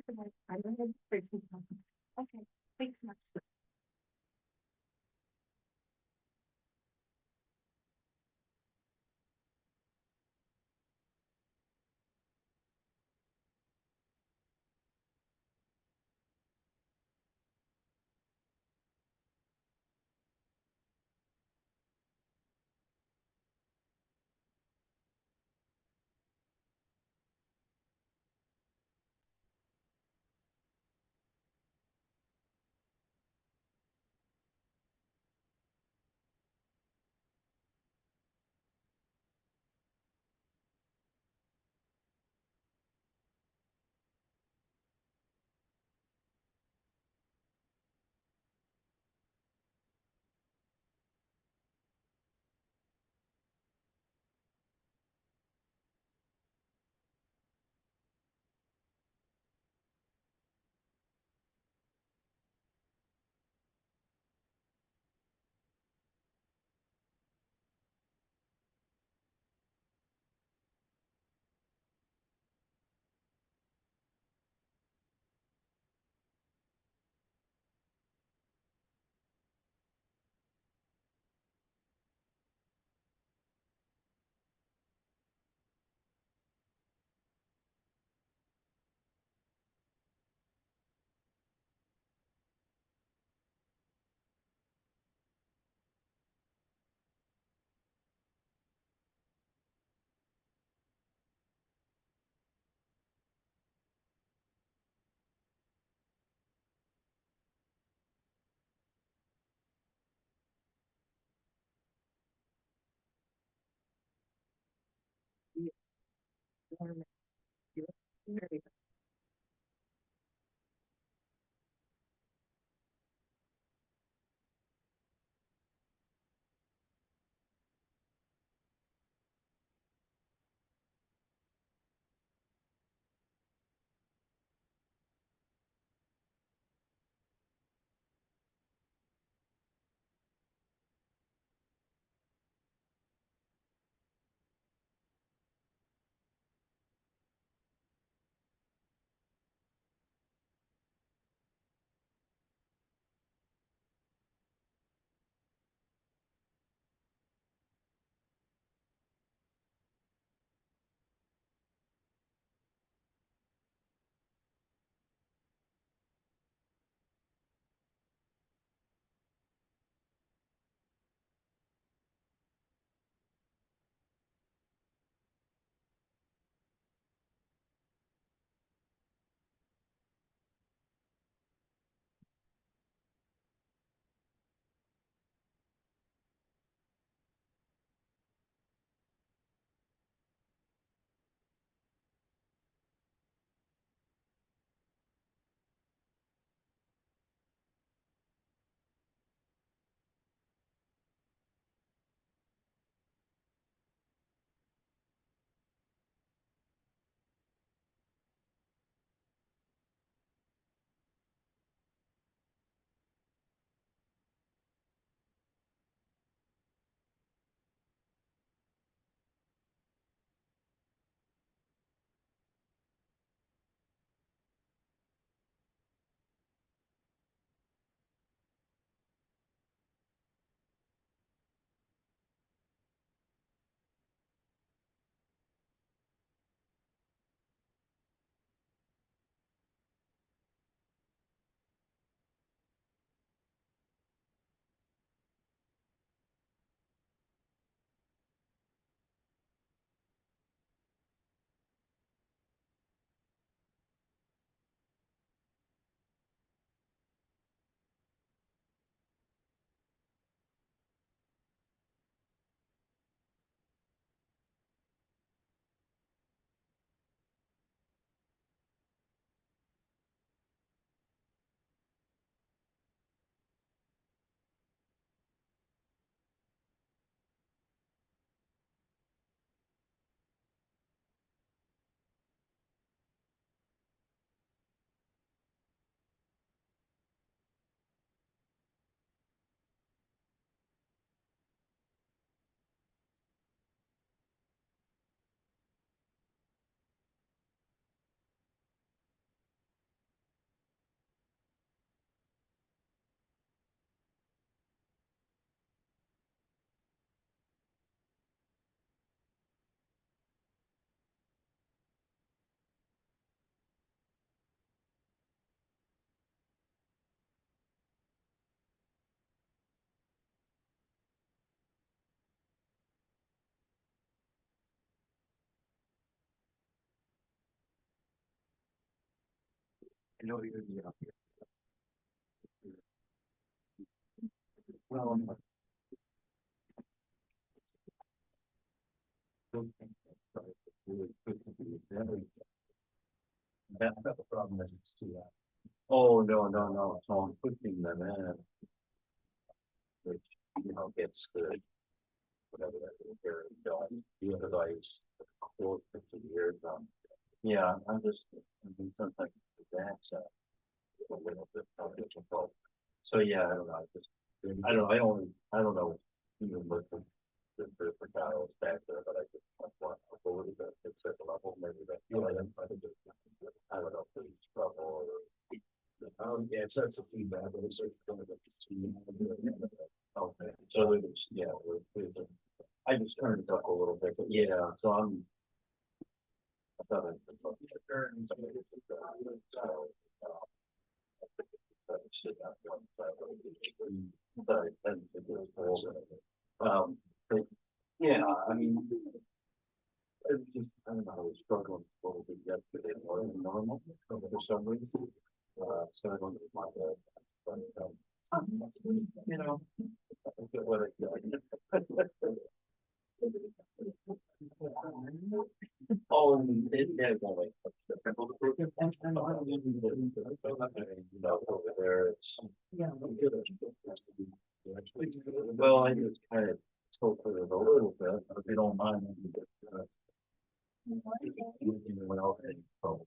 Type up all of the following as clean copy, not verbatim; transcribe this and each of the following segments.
Okay, thanks much. I know you're gonna be up here. Well, I'm not. That's not the problem, is it's too loud. Oh, no. So I'm pushing them in, which, gets good, whatever that is, they're done. The other guys, close to years, yeah, I'm doing something like that, a little bit difficult. So yeah, I don't know, I don't know, even with the dials back there, but I just want to go a little bit, it's at the level, maybe that, I think I don't know, if it's trouble or. Yeah, it's a feedback, but it's sort of okay, so it was, yeah, I just turned it up a little bit, but yeah, so I thought I'd been talking to her and somebody so, sit down, but I didn't think it was cold. But yeah, I mean, it was just, I don't know, I was struggling a little bit yesterday more than normal for some reason. So I don't know my bad. But, I get what I get. Oh, and it only over there. Well, I just kind of spoke with it a little bit, if you don't mind. Well, and so.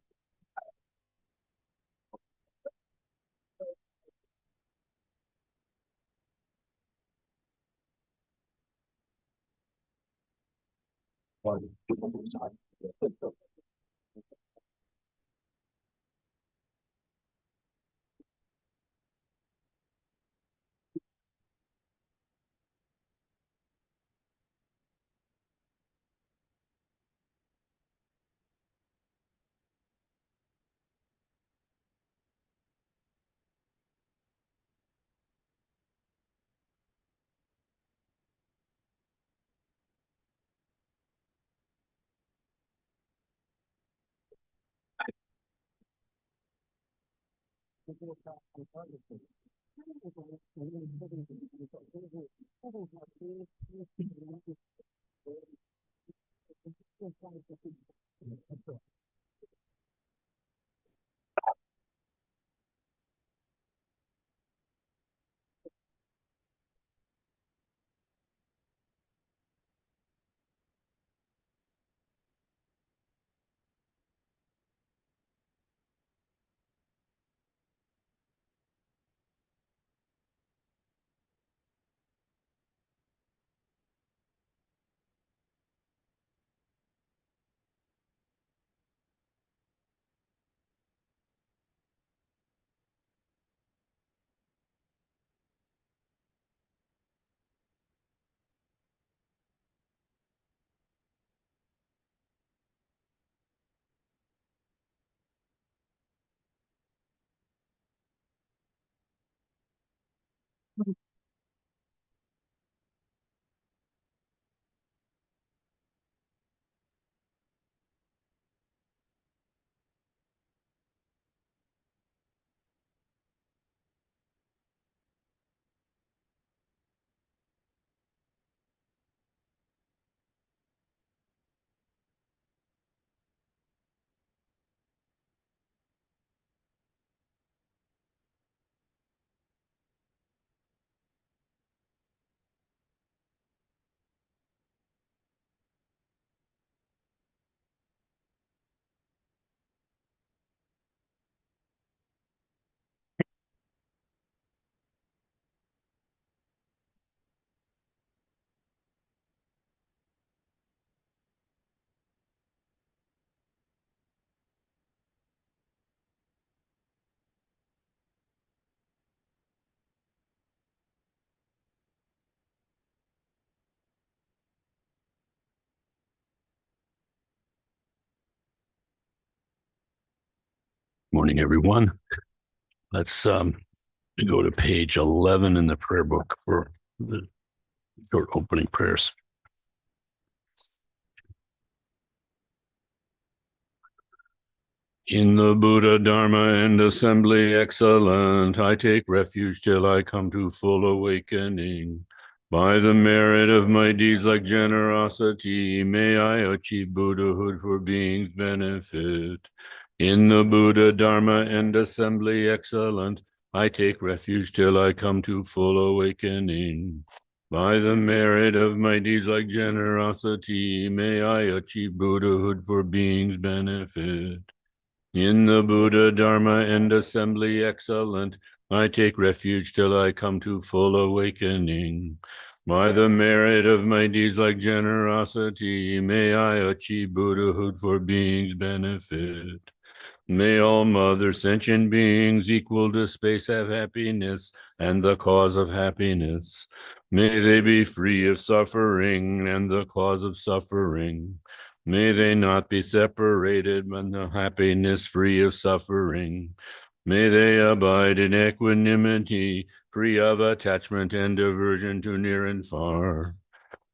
Morning, everyone. Let's go to page 11 in the prayer book for the short opening prayers. In the Buddha, Dharma, and assembly excellent, I take refuge till I come to full awakening. By the merit of my deeds like generosity, may I achieve Buddhahood for being's benefit. In the Buddha, Dharma, and assembly excellent, I take refuge till I come to full awakening. By the merit of my deeds like generosity, may I achieve Buddhahood for being's benefit. In the Buddha, Dharma, and assembly excellent, I take refuge till I come to full awakening. By the merit of my deeds like generosity, may I achieve Buddhahood for being's benefit. May all mother sentient beings equal to space have happiness and the cause of happiness. May they be free of suffering and the cause of suffering. May they not be separated from the happiness free of suffering. May they abide in equanimity, free of attachment and aversion to near and far.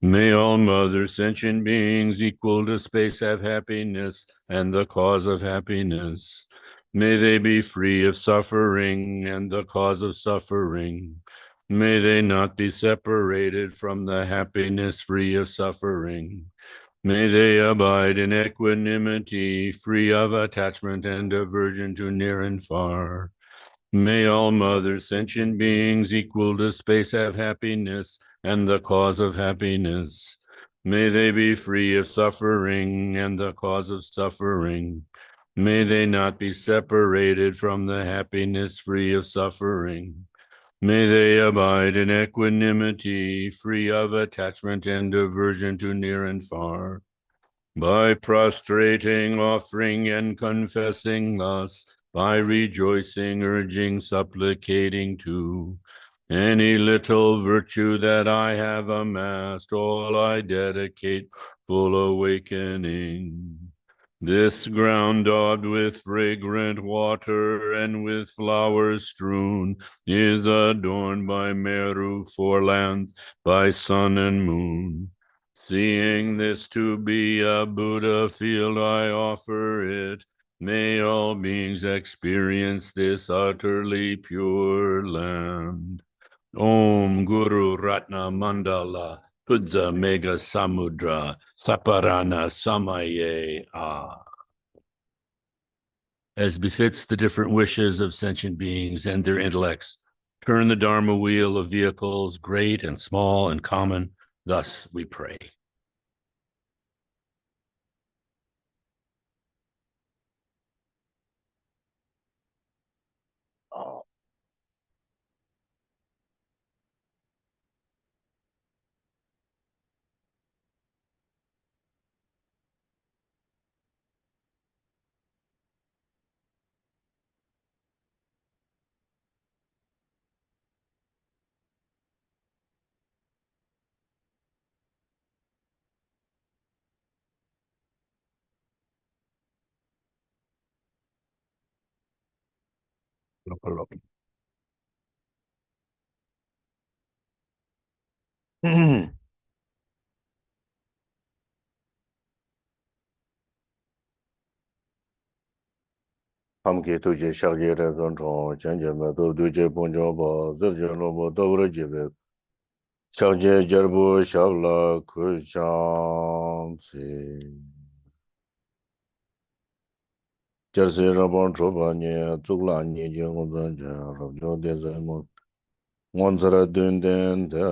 May all mother sentient beings equal to space have happiness and the cause of happiness. May they be free of suffering and the cause of suffering. May they not be separated from the happiness free of suffering. May they abide in equanimity, free of attachment and aversion to near and far. May all mother sentient beings equal to space have happiness and the cause of happiness. May they be free of suffering and the cause of suffering. May they not be separated from the happiness free of suffering. May they abide in equanimity, free of attachment and aversion to near and far. By prostrating, offering, and confessing thus, by rejoicing, urging, supplicating too, any little virtue that I have amassed, all I dedicate full awakening. This ground daubed with fragrant water and with flowers strewn is adorned by Meru four lands, by sun and moon. Seeing this to be a Buddha field, I offer it. May all beings experience this utterly pure land. Om Guru Ratna Mandala Pudza Mega Samudra Saparana Samaye Ah. As befits the different wishes of sentient beings and their intellects, turn the Dharma wheel of vehicles, great and small and common. Thus we pray. Oh. 함께 도제 샤게를 전총 전제마도 도제 본조보 저절로보 더블지베 샤게 절보 샤블라 그샹시 저세라본 조바니 죽라니 영원전 저로데자모 원자라 된된데라.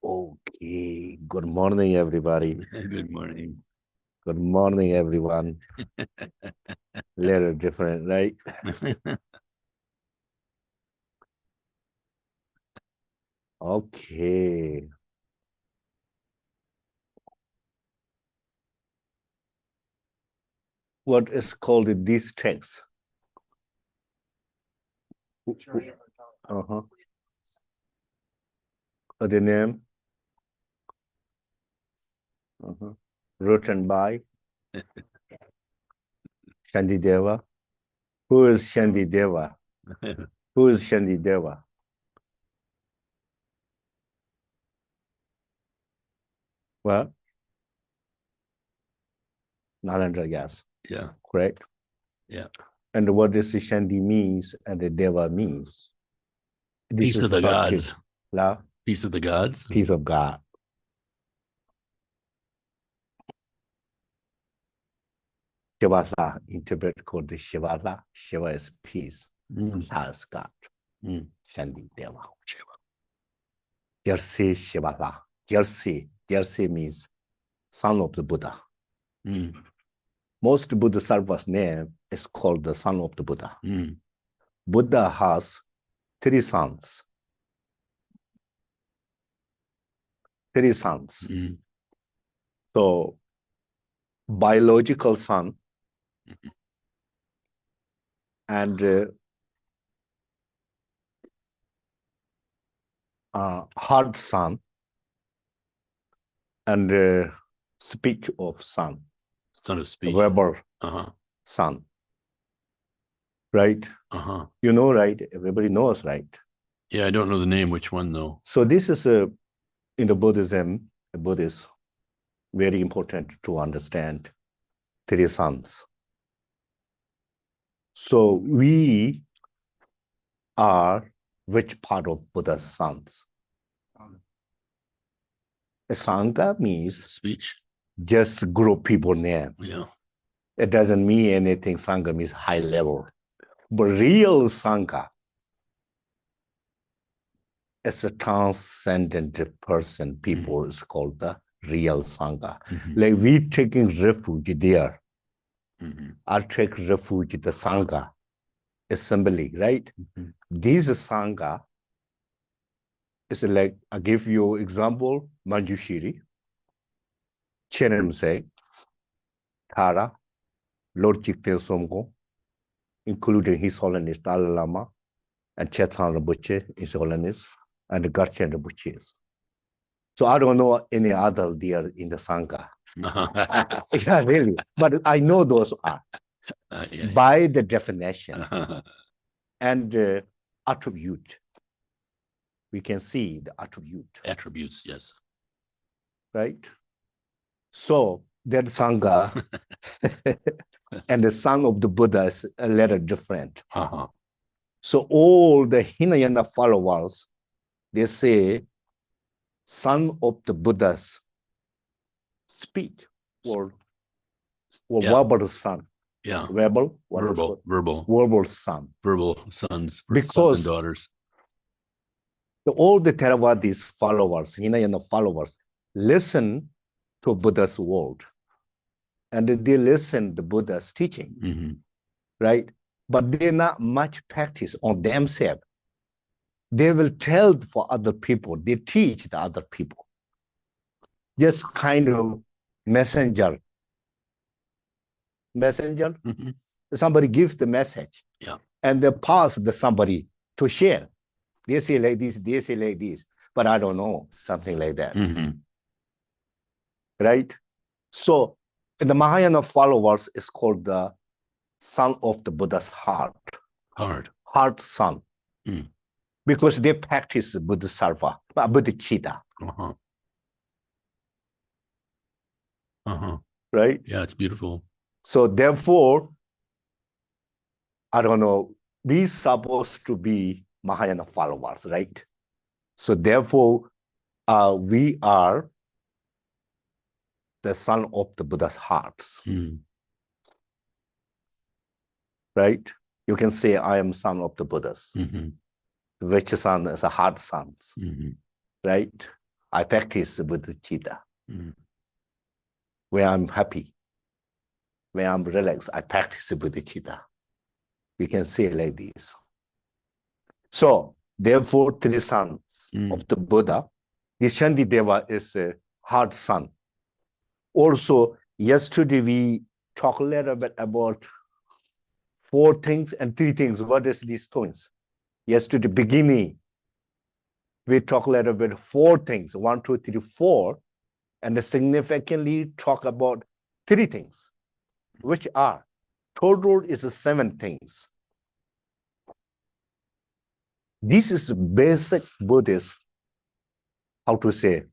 Okay, good morning, everybody. Good morning. Good morning, everyone. Little different, right? Okay. What is called this text? Uh-huh. The name? Uh-huh. Written by Shandideva. Who is Shandideva? Who is Shandideva? What? 900 years, Yeah. correct? Yeah. And what this Shandi means and the Deva means. This Peace is of the Sanskrit. gods. La, Peace of the gods. peace of God. Shivala, interpret called the Shivala. Shiva is peace. Mm, La is God. mm. Shandi Deva. Jersey Shivala. Jersey. Jersey means son of the Buddha. Mm, Most Bodhisattva's name is called the son of the Buddha. mm. Buddha has 3 sons. 3 sons. Mm. So, biological son and hard son and speech of son, Son of speech. verbal Uh-huh. son. Right? Uh-huh. You know, right? Everybody knows, right? Yeah, I don't know the name. Which one though? So this is in the Buddhism, Buddhist, very important to understand 3 sons. So we are which part of Buddha's sons? A Sangha means Speech. just group people name. Yeah. It doesn't mean anything. Sangha means high level. But real Sangha is a transcendent person. People is called the real Sangha. Mhm. Like we taking refuge there. Mhm. I take refuge in the Sangha assembly, right? Mhm. This Sangha is like, I give you example, Manjushri, Chenemse, Tara, Lord Chikten Somgo, including His Holiness Dalai Lama, and Chetan Rinpoche, His Holiness, and the Garchen Rinpoche. So I don't know any other there in the Sangha. Yeah, really. But I know those are Yeah. by the definition Uh-huh. and attribute. We can see the attribute, Attributes, yes. right? So that Sangha and the son of the Buddha is a little different. Uh-huh. So all the Hinayana followers, they say, son of the Buddha's speech or Yeah. verbal son. Yeah. Verbal? What is Verbal, it? verbal, Verbal son. verbal sons, sons Because and daughters. all the Theravadis followers, Hinayana followers, listen to Buddha's word. And they listen to Buddha's teaching, Mhm. right? But they're not much practice on themselves. They will tell for other people. They teach the other people. Just kind of messenger. Messenger, Mhm. somebody gives the message. Yeah. And they pass the somebody to share. They say like this, they say like this, but I don't know, something like that, Mhm. right? So the Mahayana followers is called the son of the Buddha's heart, Hard. heart son, Mm. because they practice Bodhisattva, Bodhicitta, Uh-huh. Uh-huh. right? Yeah, it's beautiful. So therefore, I don't know, we supposed to be Mahayana followers, right? So therefore, we are the son of the Buddha's hearts, Mm. right? You can say, I am son of the Buddha's. Mhm. Which son is a heart son, Mhm. right? I practice bodhicitta. Mhm. When I'm happy, when I'm relaxed, I practice bodhicitta. We can say like this. So, therefore, 3 sons of the Buddha, the Shantideva is a heart son. Also, yesterday we talked a little bit about 4 things and 3 things. What is these things? Yesterday, beginning, we talked a little bit 4 things, 1, 2, 3, 4, and significantly talk about 3 things, which are total is 7 things. This is the basic Buddhist, how to say,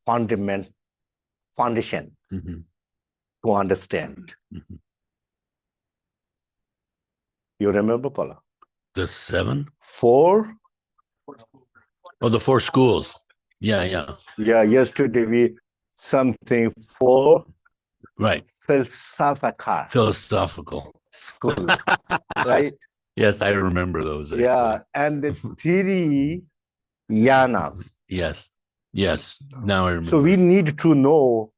foundation. Mhm. to understand. Mhm. You remember, Paula? The 7? 4. Oh, the 4 schools. Yeah, yeah. Yeah, yesterday we something 4 Right. philosophical Philosophical. school, right? Yes, I remember those. Actually. Yeah, and the 3 yanas. Yes. Yes. Now I remember. So we need to know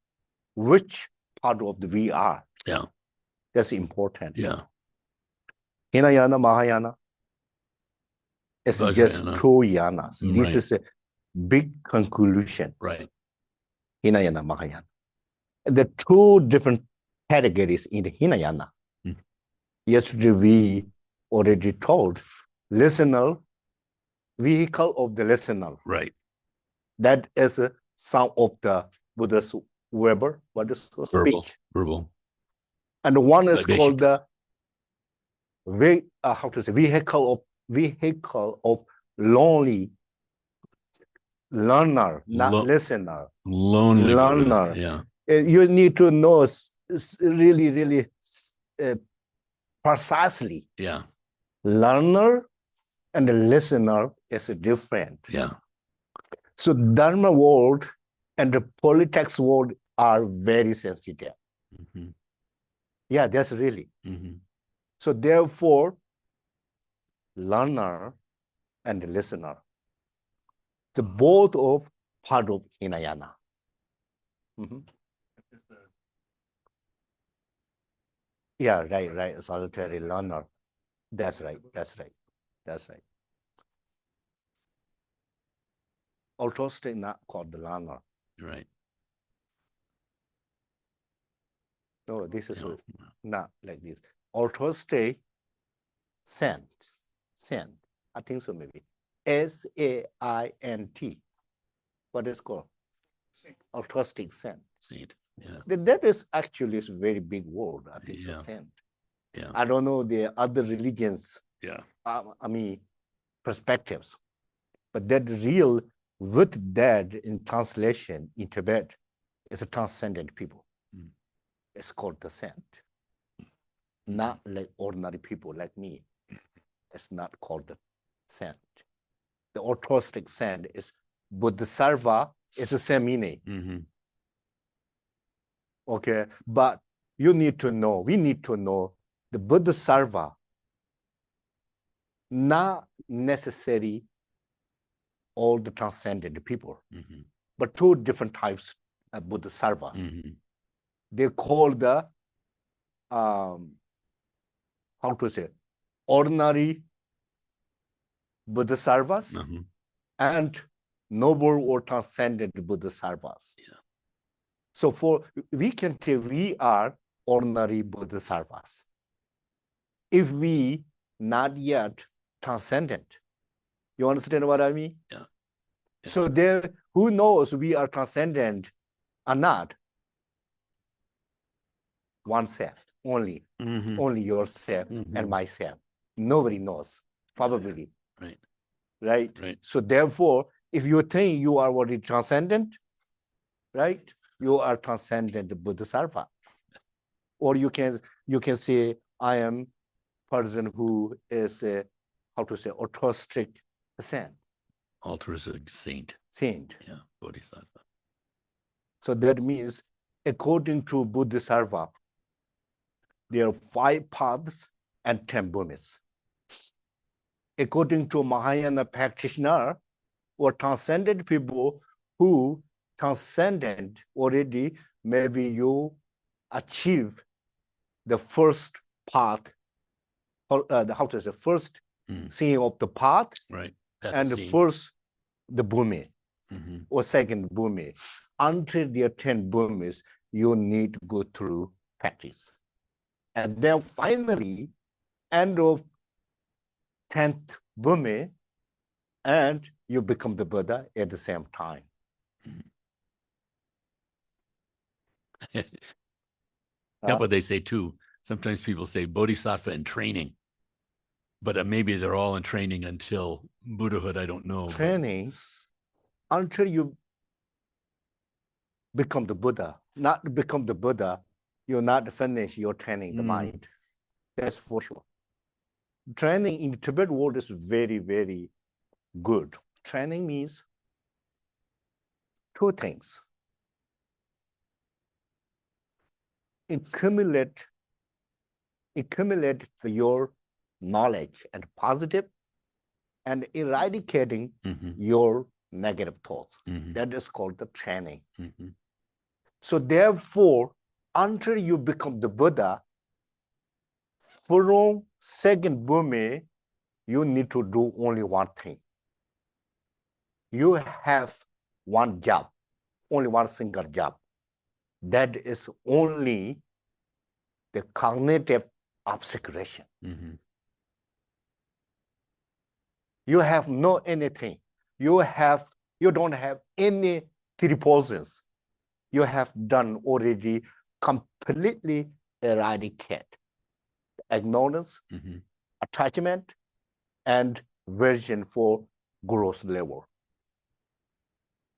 which part of the we are. Yeah. That's important. Yeah. Hinayana, Mahayana. It's just Vajrayana. 2 yanas. This Right. is a big conclusion. Right. Hinayana, Mahayana. The 2 different categories in the Hinayana. Hmm. Yesterday we already told listener, vehicle of the listener. Right. That is some of the Buddha's Weber, what is called Verbal. speech. Verbal. And one is Vibhashik. called the vehicle of lonely learner, not listener. Lonely Buddha. Learner. Yeah. You need to know really precisely. Yeah. Learner and the listener is different. Yeah. So Dharma world and the politics world are very sensitive. Mm-hmm. Yeah, that's really. Mm-hmm. So therefore, learner and listener, the both of part of Hinayana. Mhm. Yeah, right. Solitary learner. That's right. Altruistic not called the learner. Right. No, this is Yeah. not like this. Altruistic saint. I think so maybe. SAINT. What is called? Altruistic saint. Saint. Yeah. That is actually a very big word. I think so, Yeah. saint. Yeah. I don't know the other religions. Yeah. Perspectives. But that real, with that in translation in Tibet, is a transcendent people. Mm. It's called the saint. Not like ordinary people like me. It's not called the saint. The altruistic saint is Bodhisattva, it's the same meaning. Mm-hmm. Okay, but we need to know the Bodhisattva, not necessary all the transcendent people, Mm-hmm. but 2 different types of Bodhisattvas. Mm-hmm. They call the, ordinary Bodhisattvas Mm-hmm. and noble or transcendent Bodhisattvas. Yeah. So we can say we are ordinary Bodhisattvas. If we not yet transcendent, you understand what I mean? Yeah. So there, who knows we are transcendent or not? Oneself, only yourself and myself. Nobody knows, probably. Right. Right? So therefore, if you think you are already transcendent, right? You are transcendent Bodhisattva. Or you can say, I am person who is altruistic saint. Altruistic saint. Yeah. Bodhisattva. So that means, according to Bodhisattva, there are 5 paths and 10 bhumis. According to Mahayana practitioner or transcendent people who transcendent already, maybe you achieve the first path, first seeing of the path, right? And the first the bhumi or second bhumi. Until there are 10 bhumis, you need to go through practice. And then finally, end of 10th bhumi, and you become the Buddha at the same time. Yeah, but they say too, sometimes people say Bodhisattva in training, but maybe they're all in training until Buddhahood, I don't know. Training until you become the Buddha, not become the Buddha, you're not finish your training the Mm. mind. That's for sure. Training in the Tibet world is very, very good. Training means two things. Accumulate your knowledge and positive and eradicating Mhm. your negative thoughts. Mhm. That is called the training. Mhm. So therefore, until you become the Buddha, from second Burma, you need to do only one thing. You have one job, only one single job. That is only the cognitive obscuration. Mhm. You have no anything. You don't have any three poisons. You have done already completely eradicate ignorance, Mhm. attachment, and vision for growth level.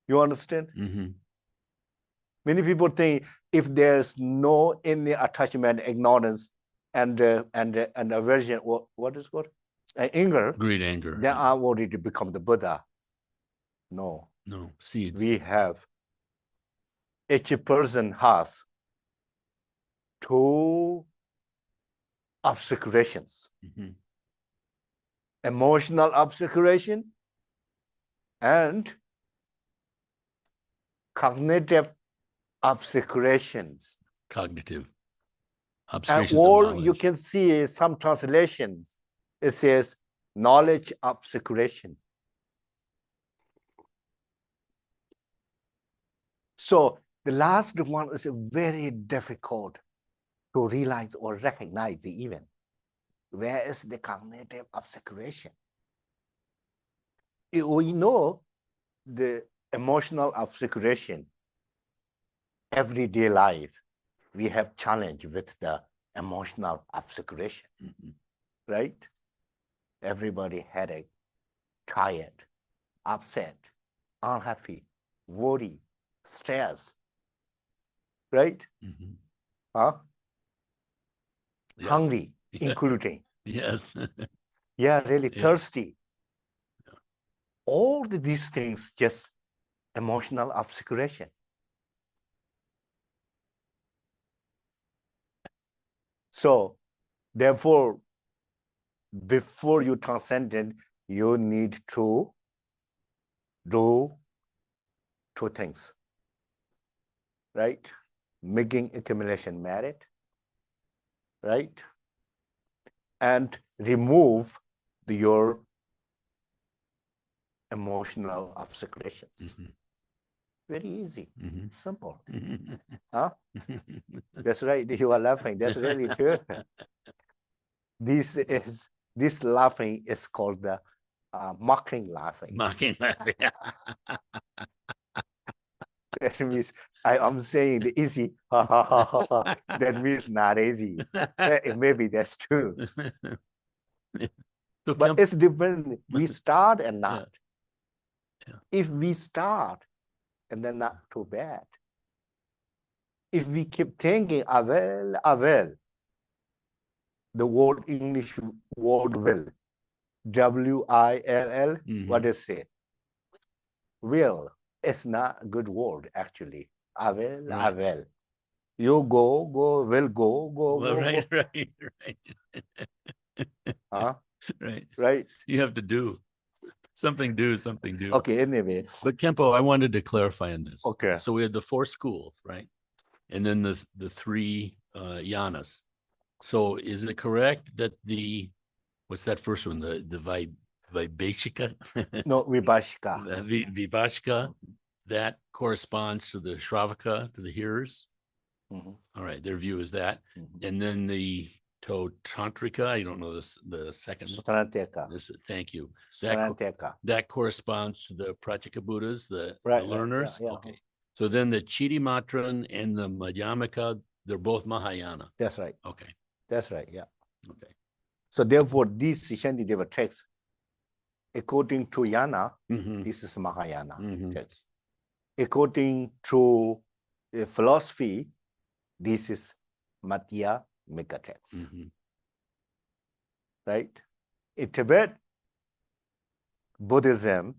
You understand? Mhm. Many people think if there's no any attachment, ignorance, and aversion, what is what? Anger, Greed, anger. then I already become the Buddha. No, No seeds. we have, each person has two obscurations, Mhm. emotional obscuration and cognitive obscurations. Cognitive And obscurations of or you knowledge. can see some translations, it says knowledge obscuration. So the last one is very difficult to realize or recognize even. Where is the cognitive obscuration? We know the emotional obscuration. Everyday life, we have challenge with the emotional obscuration, Mhm. right? Everybody headache, tired, upset, unhappy, worry, stress, right? Mhm. Huh? Yes. Hungry, Yeah. including. Yes. Yeah, really Yeah. thirsty. All these things, just emotional obscuration. So therefore, before you transcend it, you need to do two things, right? Making accumulation merit, right? And remove your emotional obscurations. Mhm. Very easy, Mhm. simple. Mhm. Huh? That's right. You are laughing. That's really true. This laughing is called the mocking laughing. Mocking laughing. That means I'm saying the easy, ha ha ha ha ha. That means not easy. Maybe that's true. So But Kemp, it's different. We start and Yeah. not. Yeah. If we start and then not too bad. If we keep thinking, I will, the word English word will, W-I-L-L, what Mhm. is it? Will. It's not a good word, actually. I will, I Right. will. You go, will go, Well, go. right, right, Huh? right. Right? You have to do something. Do something. Do. Okay, anyway. But Kempo, I wanted to clarify on this. Okay. So we had the 4 schools, right? And then the 3 yanas. So is it correct that what's that first one? The Vibhashika? No, Vibhashika. Vibhashika, that corresponds to the Shravaka, to the hearers. Mhm, All right, their view is that. mhm. And then the Tantrika, I don't know the second one. Sutrantika. Thank you. Sutrantika. That corresponds to the Pratyeka Buddhas, the Right, learners. yeah. Okay. So then the Chitimatran and the Madhyamaka, they're both Mahayana. That's right. Okay. That's right, yeah. Okay. So therefore, these Shantideva texts, according to Yana, Mhm. this is Mahayana Mhm. text. According to philosophy, this is Madhya megatext, Mhm. right? In Tibet, Buddhism,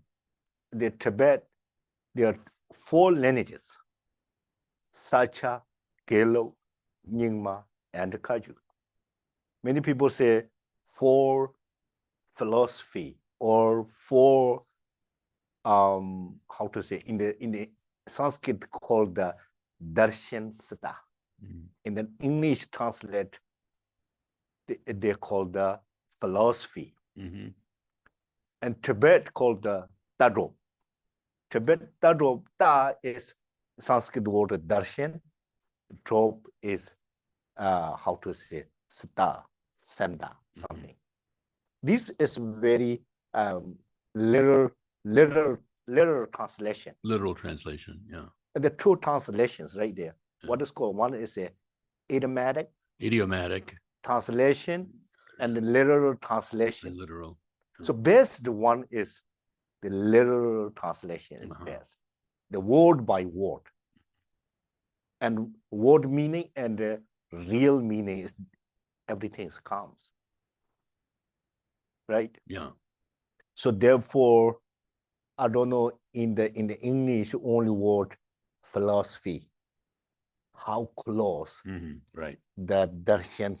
the Tibet, there are 4 lineages: Sacha, Gelo, Nyingma, and Kagyu. Many people say 4 philosophy or 4 how to say in the Sanskrit called the darshan sata. Mhm. In the English translate they call the philosophy, Mhm. and Tibet called the tadro. Tibet tadro, ta is Sanskrit word darshan, drop is how to say sata, sanda, something. This is very literal translation. Literal translation, yeah. And the 2 translations right there. Yeah. What is called, one is a idiomatic Idiomatic translation and the literal translation. and literal. So best one is the literal translation is Uh-huh. best, the word by word. And word meaning and the real meaning is everything comes, right? Yeah. So therefore, I don't know in the English only word philosophy, how close Mhm. Right. the darshan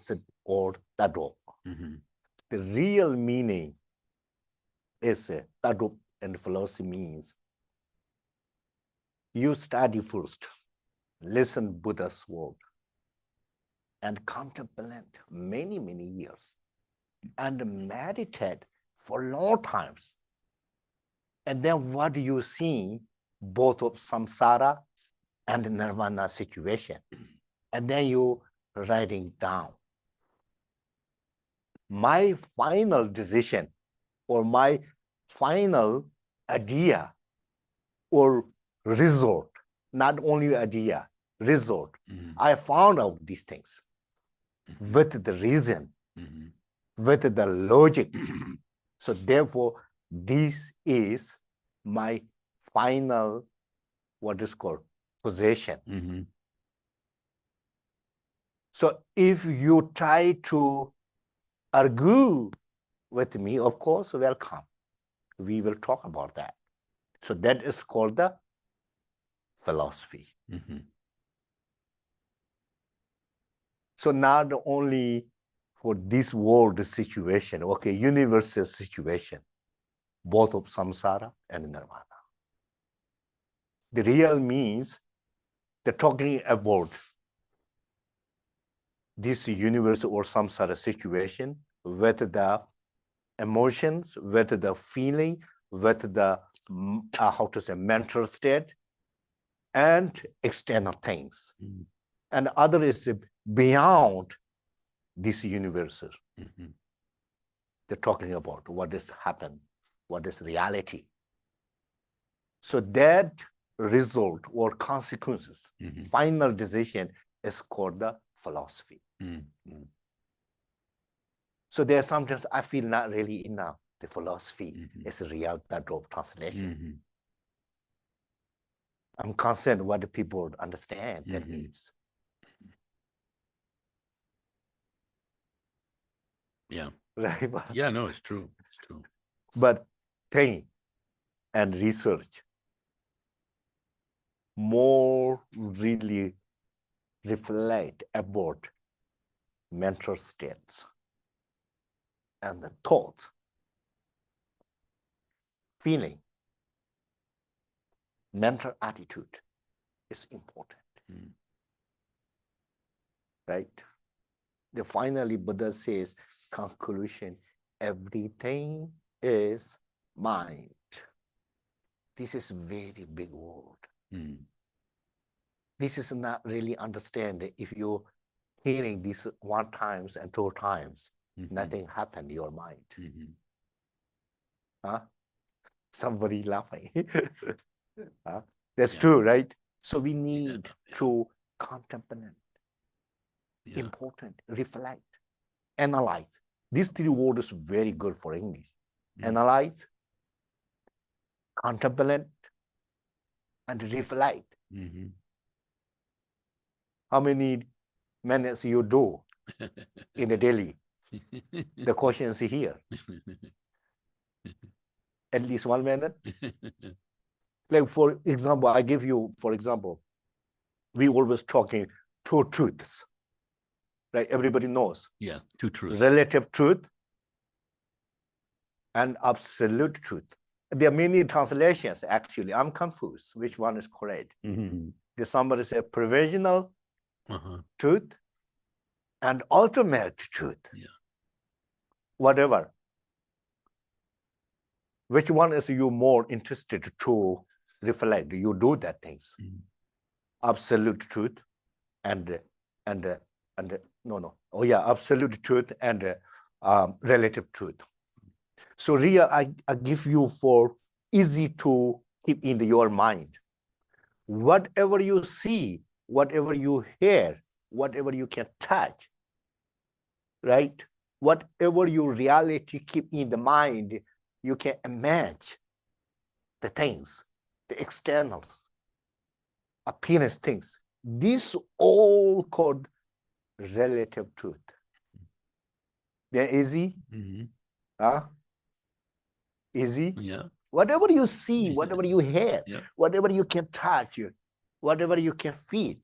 or tadro. Mhm. The real meaning is tadrup, and philosophy means you study first, listen Buddha's word, and contemplate many, many years, and meditate for long times. And then what do you see? Both of samsara and nirvana situation. And then you writing down. My final decision or my final idea or result, not only idea, result. Mhm. I found out these things with the reason, Mhm. with the logic. So therefore, this is my final, what is called, possession. Mhm. So if you try to argue with me, of course, welcome. We will talk about that. So that is called the philosophy. Mhm. So not only for this world situation, okay, universal situation, both of samsara and nirvana. The real means they're talking about this universal or samsara situation with the emotions, with the feeling, with the how to say mental state, and external things. Mhm. And other is beyond this universal. Mhm. They're talking about what is happened, what is reality. So that result or consequences, Mhm. final decision is called the philosophy. Mhm. So there sometimes I feel not really enough. The philosophy Mhm. is a real that of translation. Mhm. I'm concerned what the people understand that Mhm. means. Yeah. Right? Yeah, no, it's true. It's true. But think and research more really reflect about mental states and the thoughts, feeling, mental attitude is important, Mm. right? The finally Buddha says, conclusion, everything is mind. This is very big word. Mm. This is not really understand if you hearing this 1 times and 2 times, Mhm. nothing happened in your mind. Mhm. Huh? Somebody laughing. Huh? That's Yeah. true, right? So we need Yeah. to contemplate, Yeah. important, reflect, analyze. These 3 words are very good for English. Mm. Analyze, contemplate, and reflect. Mhm. How many minutes you do in the daily? The question is here. At least 1 minute. Like, for example, I give you, for example, we always talking two truths, right? Everybody knows Yeah, two truths. relative truth and absolute truth. There are many translations, actually. I'm confused which one is correct. Mhm. Did somebody say provisional Uh-huh. truth and ultimate truth? Yeah. Whatever. Which one is you more interested to reflect? You do that things. Mhm. Absolute truth and no. Oh yeah, absolute truth and relative truth. So real, I give you for easy to keep in your mind. Whatever you see, whatever you hear, whatever you can touch, right? Whatever your reality keep in the mind, you can imagine the things, the externals, appearance things. These all called relative truth. They're easy, Mhm. easy. Yeah. Whatever you see, whatever you hear, Yeah. whatever you can touch, whatever you can feel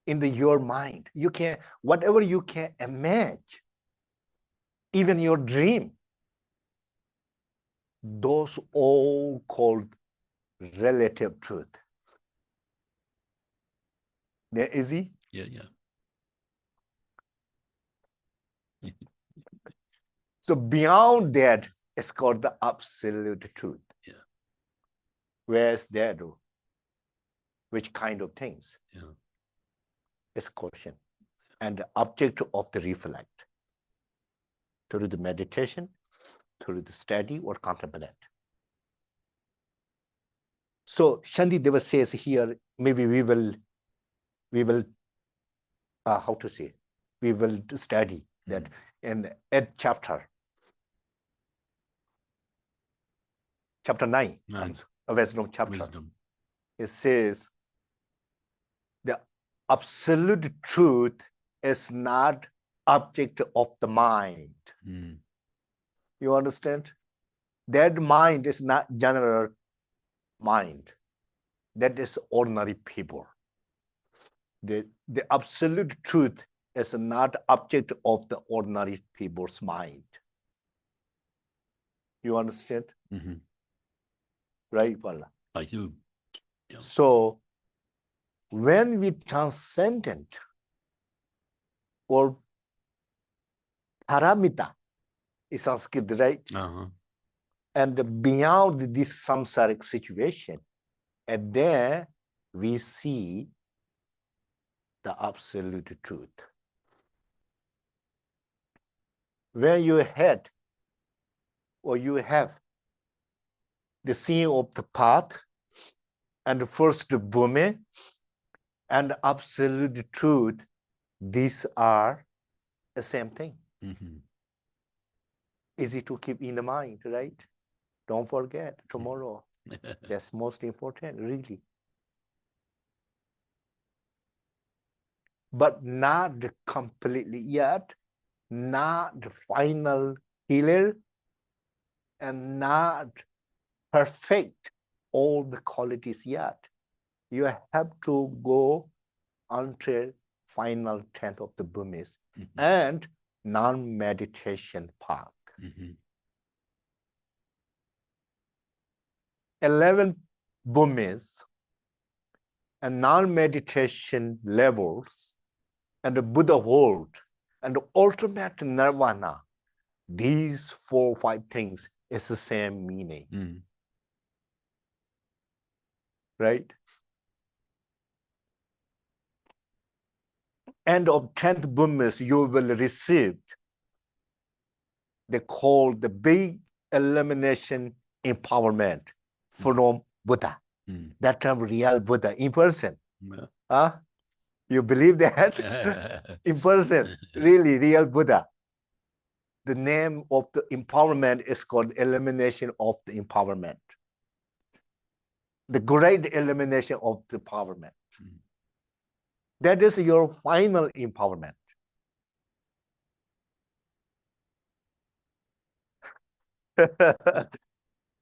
in your mind, you can, whatever you can imagine, even your dream, those all called relative truth. They're easy. Yeah. Yeah. So beyond that, it's called the absolute truth. Yeah. Where's that? Which kind of things? Yeah. It's question. And the object of the reflect through the meditation, through the study or contemplate. So Shantideva says here, maybe we will how to say, we will study that in the 8th chapter, chapter 9, wisdom chapter. Wisdom. It says the absolute truth is not object of the mind. Mm. You understand? That mind is not general mind. That is ordinary people. The absolute truth is not object of the ordinary people's mind. You understand? Mhm. Right, Palla? I do. Yeah. So when we transcendent or paramita is Sanskrit, right? Uh-huh. And beyond this samsaric situation, and there we see the absolute truth. When you had or you have the seeing of the path and the first bhumi and absolute truth, these are the same thing. Mhm. Easy to keep in the mind, right? Don't forget tomorrow. That's most important, really. But not completely yet, not the final healer, and not perfect all the qualities yet. You have to go until final 10th of the Burmese and non-meditation path. Mhm. 11 Burmese and non-meditation levels and the Buddha world and the ultimate nirvana, these 4 or 5 things is the same meaning, Mm. right? End of 10th Burmese, you will receive, they call the big elimination empowerment from Buddha. Mm. That time real Buddha in person. Yeah. You believe that? In person, really real Buddha. The name of the empowerment is called elimination of the empowerment. The great elimination of the empowerment. That is your final empowerment.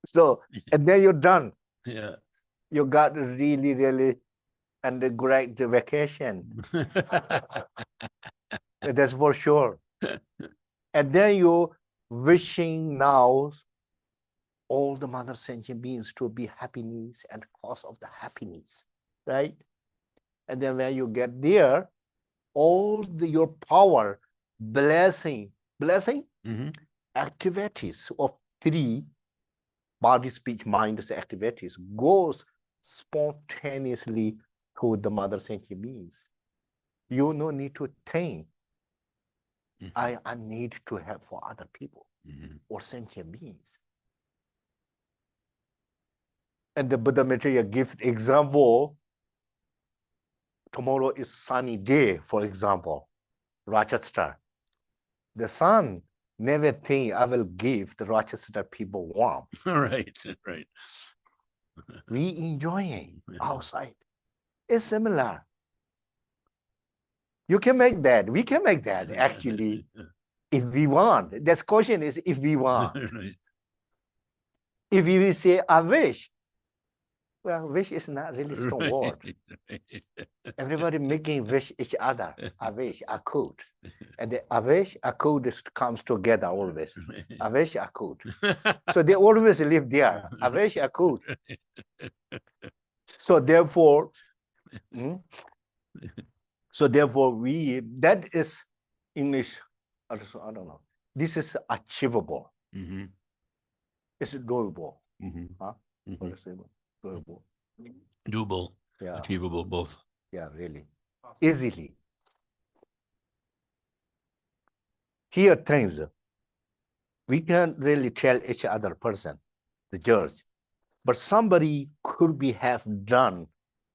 So, and then you're done. Yeah. You got really, really, and a great vacation. That's for sure. And then you wishing now all the mother sentient beings to be happiness and cause of the happiness, right? And then when you get there, all your power, blessing Mhm. activities of three body, speech, mind activities goes spontaneously to the mother sentient beings. You no need to think, Mhm. I need to help for other people Mhm. or sentient beings. And the Buddha material give example. Tomorrow is sunny day, for example, Rochester. The sun never think I will give the Rochester people warmth. Right. Right. We enjoying Yeah. outside. It's similar. You can make that. We can make that actually if we want. This question is if we want. Right. If we will say I wish, well, wish is not really strong word. Right. Everybody making wish each other. I wish I could. And the I wish I could comes together always. I wish I could. So they always live there. I wish I could. So therefore, we, that is English, I don't know. This is achievable. Mhm. It's doable. Mhm. Huh? Mhm. What is it? Doable. Doable, Yeah, achievable, both. yeah, really. Easily. Here things we can really tell each other person, the judge, but somebody could be have done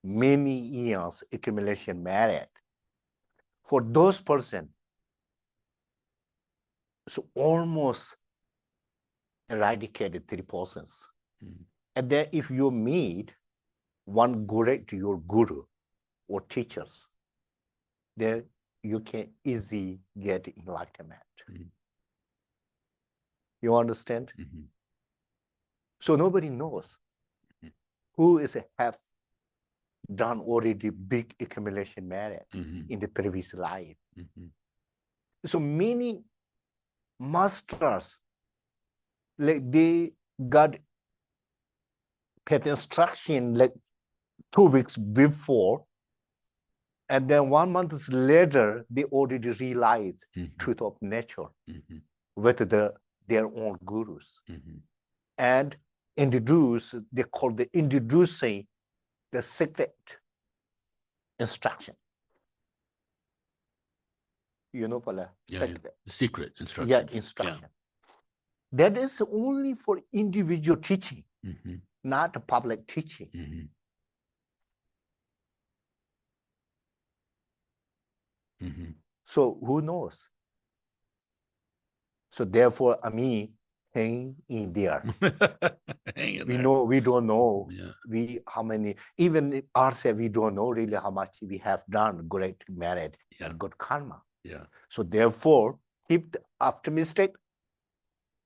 many years accumulation merit. For those person, so almost eradicated 3%. Mhm. And then if you meet one great your guru or teachers, then you can easily get enlightenment. Mhm. You understand? Mhm. So nobody knows Mhm. who is have done already big accumulation merit Mhm. in the previous life. Mhm. So many masters, like they got get instruction like 2 weeks before, and then 1 month later they already realized Mhm. truth of nature Mhm. with their own gurus Mhm. and introduce, they call the introducing the secret instruction. You know, Pala, Yeah, yeah. secret. The secret Yeah, instructions. instruction. That is only for individual teaching, Mhm. not public teaching. Mhm. Mhm. So who knows? So therefore, me hang in there. Hang in We there. know, we don't know. Yeah. We how many, even ourselves, we don't know really how much we have done great merit Yeah. and good karma. Yeah. So therefore, keep optimistic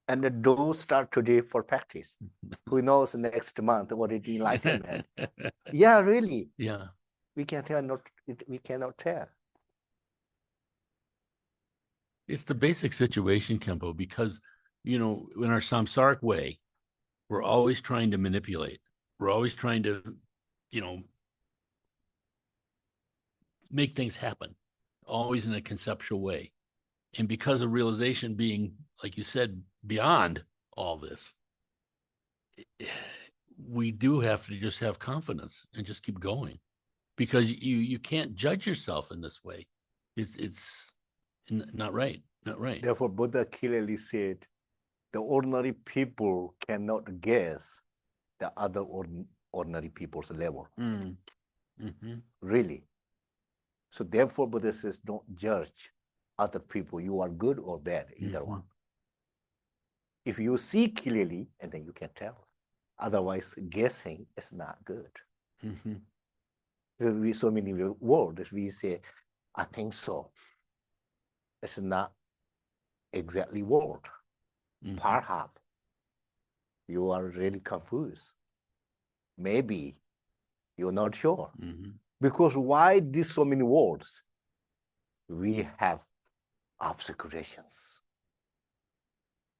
and don't start today for practice. Who knows next month what it enlightenment? Yeah, really. Yeah. We can tell not. We cannot tell. It's the basic situation, Kempo, because, in our samsaric way, we're always trying to manipulate. We're always trying to, make things happen, always in a conceptual way. And because of realization being, like you said, beyond all this, we do have to just have confidence and just keep going, because you can't judge yourself in this way. It's not right. Not right. Therefore, Buddha clearly said, the ordinary people cannot guess the other ordinary people's level. Mm. Mm-hmm. Really. So therefore, Buddha says, don't judge other people. You are good or bad, either one. If you see clearly, and then you can tell. Otherwise, guessing is not good. Mm-hmm. We so many words. We say, I think so. It's not exactly word. Mhm. Perhaps you are really confused. Maybe you're not sure. Mhm. Because why these so many words? We have obscurations.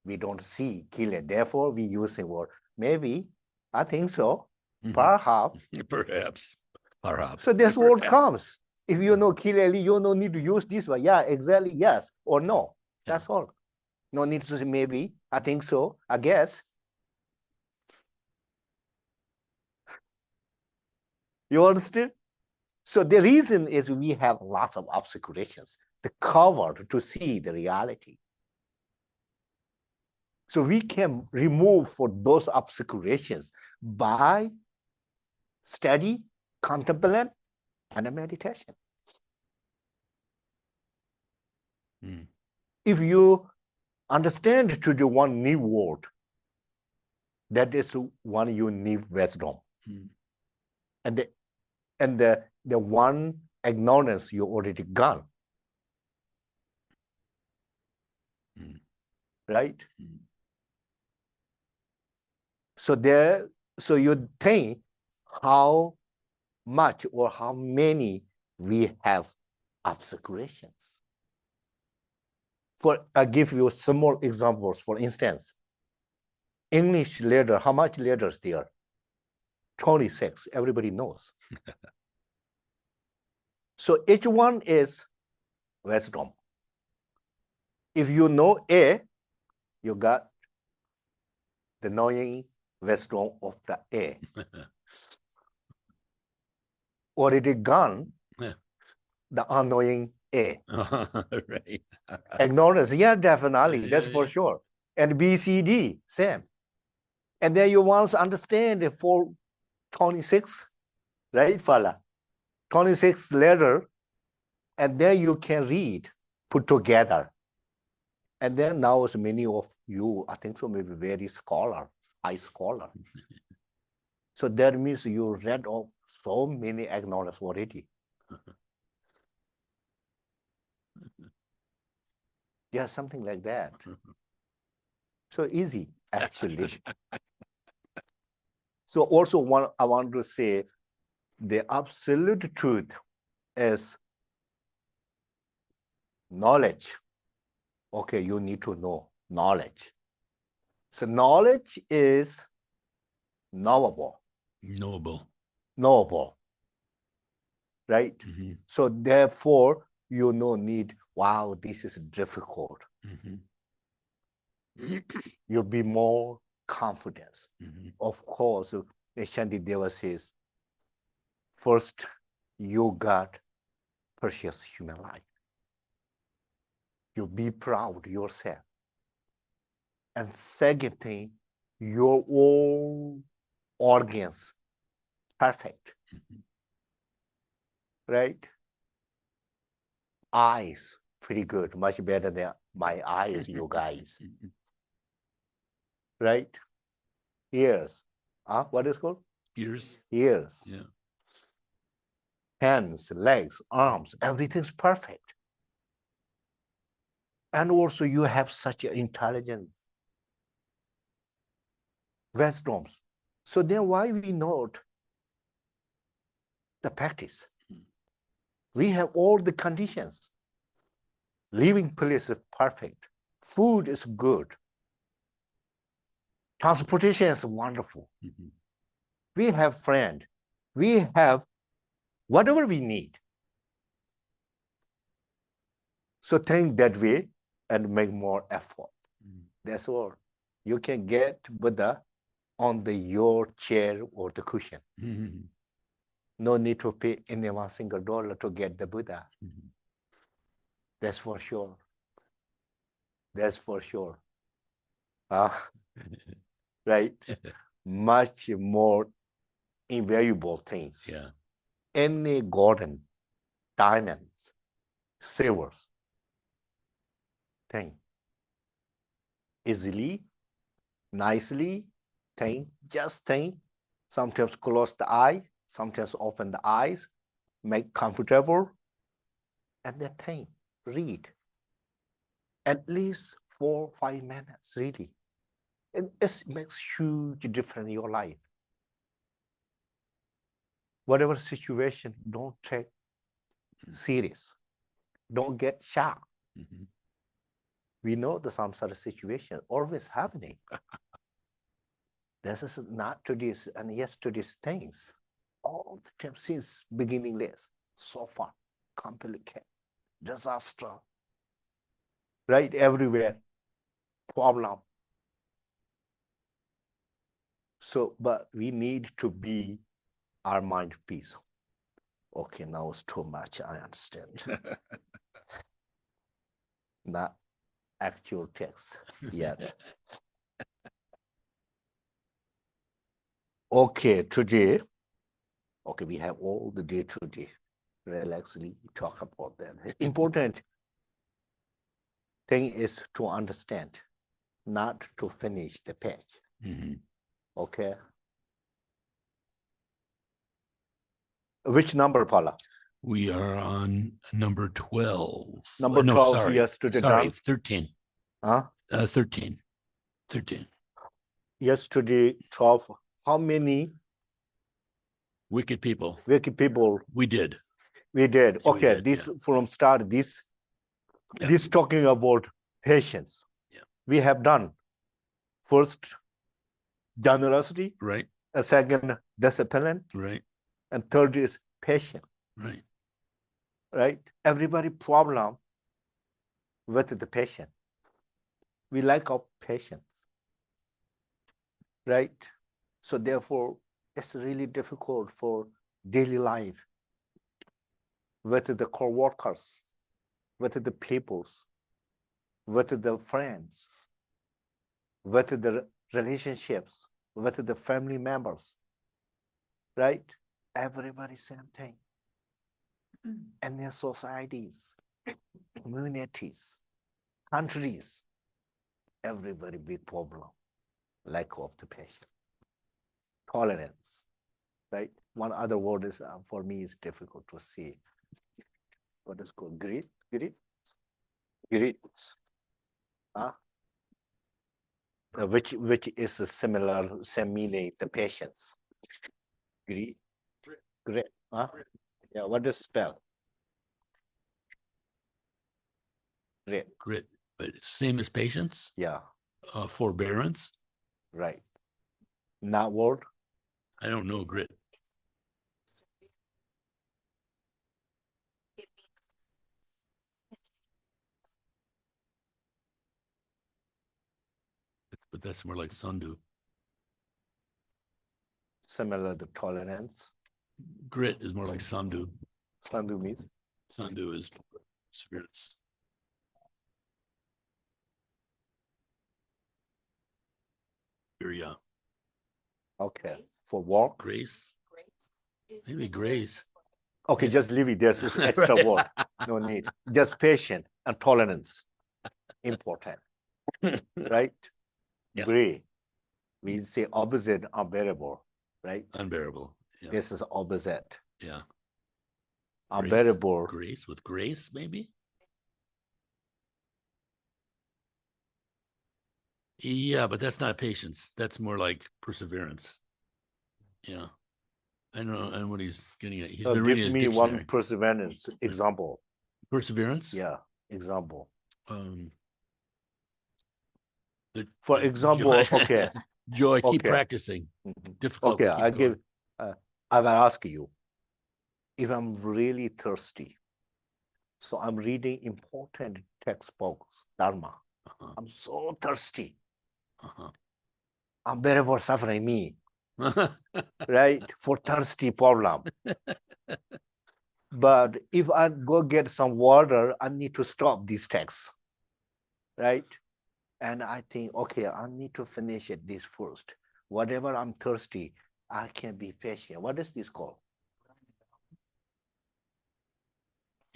We don't see clearly. Therefore, we use the word maybe, I think so, Mhm. perhaps. Perhaps. Perhaps. So this word Perhaps. comes. If you know clearly, you don't need to use this one. Yeah, exactly, yes or no. Yeah. That's all. No need to say maybe, I think so, I guess. You understand? So the reason is we have lots of obscurations, the cover to see the reality. So we can remove for those obscurations by study, contemplate, and meditation. Mm. If you understand to the one new word, that is one you need wisdom. Mm. And the one ignorance you already gone. Mm. Right? Mm. So you think how much or how many we have obscurations. I give you some more examples. For instance, English letter, how much letters there? 26, everybody knows. So each one is wisdom. If you know A, you got the knowing wisdom of the A. Already gone, Yeah. the unknowing A. Right. Ignorance, yeah, definitely, that's Yeah, for yeah. sure. And B, C, D, same. And then you once understand the 426, right, Fala? 26 letter, and then you can read, put together. And then now as many of you, I think so, maybe very scholar, high scholar. So that means you read of so many ignorance already. Yeah, something like that. So easy, actually. So also I want to say the absolute truth is knowledge. Okay, you need to know knowledge. So knowledge is knowable, Noble. right? Mhm. So therefore, you no need, wow, this is difficult. Mhm. You'll be more confident. Mhm. Of course, Shantideva says, first, you got precious human life. You be proud yourself. And second thing, your own organs, perfect, Mhm. right? Eyes, pretty good, much better than my eyes, you guys, Mhm. right? Ears, what is called? Ears. Ears, Yeah. hands, legs, arms, everything's perfect. And also you have such an intelligent wisdoms. So then why we not the practice? We have all the conditions. Living place is perfect. Food is good. Transportation is wonderful. Mhm. We have friend. We have whatever we need. So think that way and make more effort. Mhm. That's all. You can get Buddha on your chair or the cushion. Mhm. No need to pay any one single dollar to get the Buddha. Mhm. That's for sure. That's for sure. Right? Much more invaluable things. Yeah. Any golden, diamonds, silvers thing. Easily, nicely, thing, just thing. Sometimes close the eye, sometimes open the eyes, make comfortable, and then think, read. At least 4 or 5 minutes, really. It makes huge difference in your life. Whatever situation, don't take serious. Don't get shocked. Mhm. We know the samsara situation always happening. This is not to this and yes to these things. All the time since beginningless, so far, complicated, disaster, right? Everywhere, problem. So, but we need to be our mind peace. Okay, now it's too much, I understand. Not actual text yet. Okay, today, okay, we have all the day today. Relaxedly talk about that. Important thing is to understand, not to finish the page. Mhm. Okay. Which number, Paula? We are on number 12. Number No, 12, sorry. yesterday Sorry, done. 13. Huh? 13. 13. Yesterday, 12. How many Wicked people. wicked people We did. we did? Yeah, we Okay, did, this from start, this Yeah. this talking about patience. Yeah. We have done first generosity, Right, a second discipline, right, and third is patience, right. right? Everybody problem with the patient. We lack of patience, right? So therefore, it's really difficult for daily life with the co-workers, with the peoples, with the friends, with the relationships, with the family members, right? Everybody same thing. And their societies, communities, countries, everybody big problem, lack of the patience, tolerance, right? One other word is for me is difficult to see. What is called greed? Greed. Which is a similar, same meaning, the patience. Greed. Great. Huh? Yeah, what does spell? Great. Grit. But it's same as patience, Yeah, forbearance. right. Not word. I don't know grit. But that's more like Sandu. Similar to tolerance. Grit is more like Sandu. Sandu means Sandu is spirits. Yeah. okay. For walk. Grace. Maybe grace. Okay, Yeah. just leave it. There's this extra Right. word. No need. Just patient and tolerance. Important. Right? Yeah. Gray. We say opposite unbearable, right? Unbearable. Yeah. This is opposite. Yeah. Unbearable. Grace with grace, maybe. Yeah, but that's not patience. That's more like perseverance. Yeah. I know what he's getting at. He's been Give reading his me dictionary. one perseverance example. Perseverance. Yeah, example. The, For the example, joy, okay. joy. Keep Okay. practicing. Mhm. Difficult. Okay, but keep I going. give. I will ask you. If I'm really thirsty, so I'm reading important textbooks, Dharma. Uh-huh. I'm so thirsty. Uh-huh. Unbearable suffering me, right? For thirsty problem. But if I go get some water, I need to stop these texts, right? And I think, okay, I need to finish it this first. Whatever I'm thirsty, I can be patient. What is this called?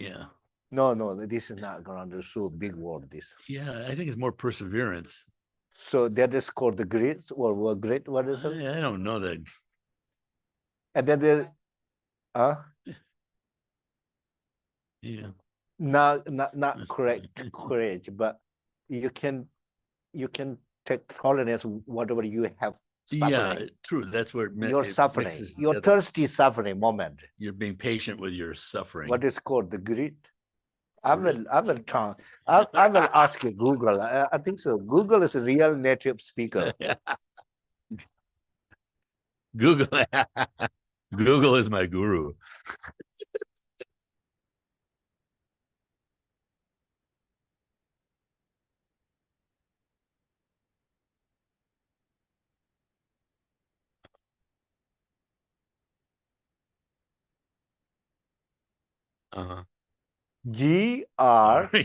Yeah. No, this is not grounded. So big word, this. Yeah, I think it's more perseverance. So that is called the grit or grit. What is it? I don't know that. And then the, Yeah. Not correct courage, but you can take tolerance whatever you have Yeah, suffering. true. That's where Your it suffering, mixes your together. thirsty suffering moment. You're being patient with your suffering. What is called the greed? Greed. I will try. I will ask you Google. I think so. Google is a real native speaker. Google. Google is my guru. Uh-huh. GRIT.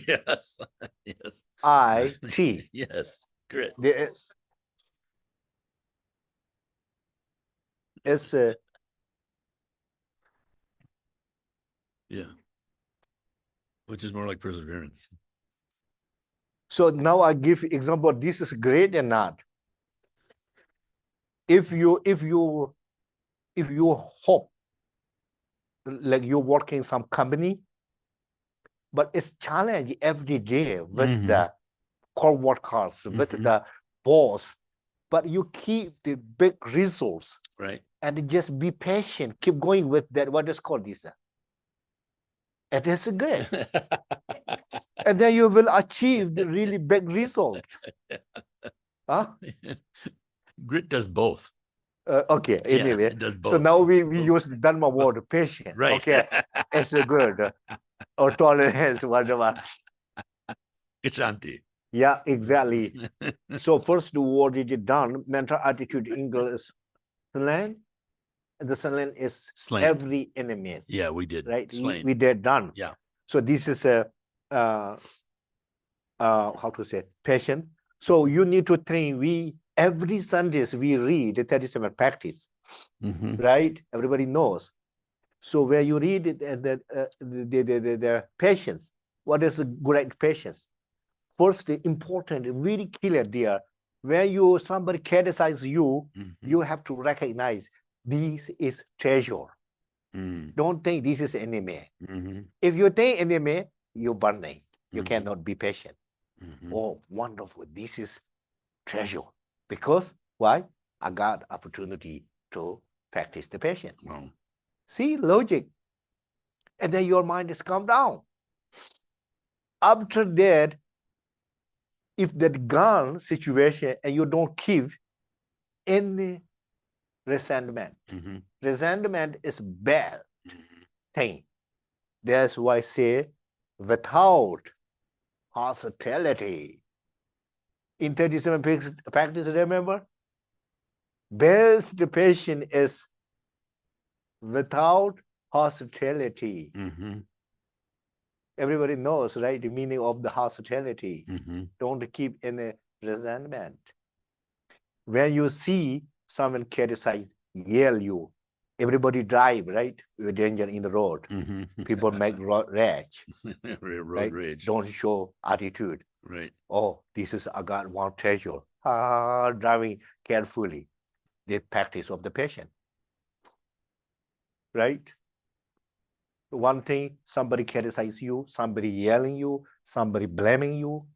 Yes. Yes. Yes. Grit. It's Yeah. Which is more like perseverance. so now I give example. This is great or not. If you hope like you work in some company, but it's challenge every day with the co-workers, with the boss, but you keep the big resource, Right. and just be patient, keep going with that. What is called this? It is great. And then you will achieve the really big result. Huh? Grit does both. Okay, anyway. It does both. So now we use the Dharma word, patient. Right. Okay, it's a good. Or tolerance, whatever. Kshanti. Yeah, exactly. So first what did it done? Mental attitude English slang. The slang is Slain. every enemy. Yeah, we did. Right? Slain. We did done. Yeah. So this is a how to say patient. So you need to think. Every Sundays we read the 37 practice, right? Everybody knows. So where you read it and the patience, what is a great patience? First, important, really clear there. Where somebody criticizes you, you have to recognize this is treasure. Don't think this is enemy. If you think enemy, you're burning. You cannot be patient. Oh, wonderful! This is treasure. Because why? I got opportunity to practice the patience. Wow. See, logic. And then your mind is calmed down. After that, if that gone situation and you don't keep any resentment, resentment is bad thing. That's why I say without hostility. In 37 practice, remember? Best patient is without hostility. Everybody knows, right? The meaning of the hostility. Don't keep any resentment. When you see someone criticize, yell you, everybody drive, right? With danger in the road. People make rage. Road Right? rage. Don't show attitude. Right. Oh, this is I got one treasure. Driving carefully. The practice of the patient. Right? One thing, somebody criticizes you, somebody yelling you, somebody blaming you,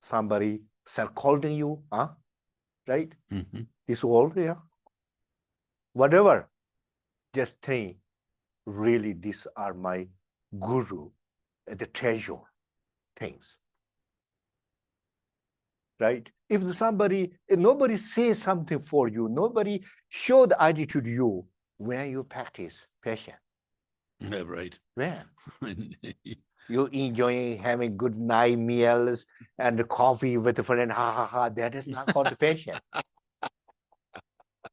somebody scolding you, huh? Right? This all here. Whatever. Just think, really, these are my guru, the treasure things. Right? If nobody says something for you, nobody show the attitude to you, when you practice patience. Yeah, right. When you enjoying having good night meals and coffee with a friend, that is not called patient.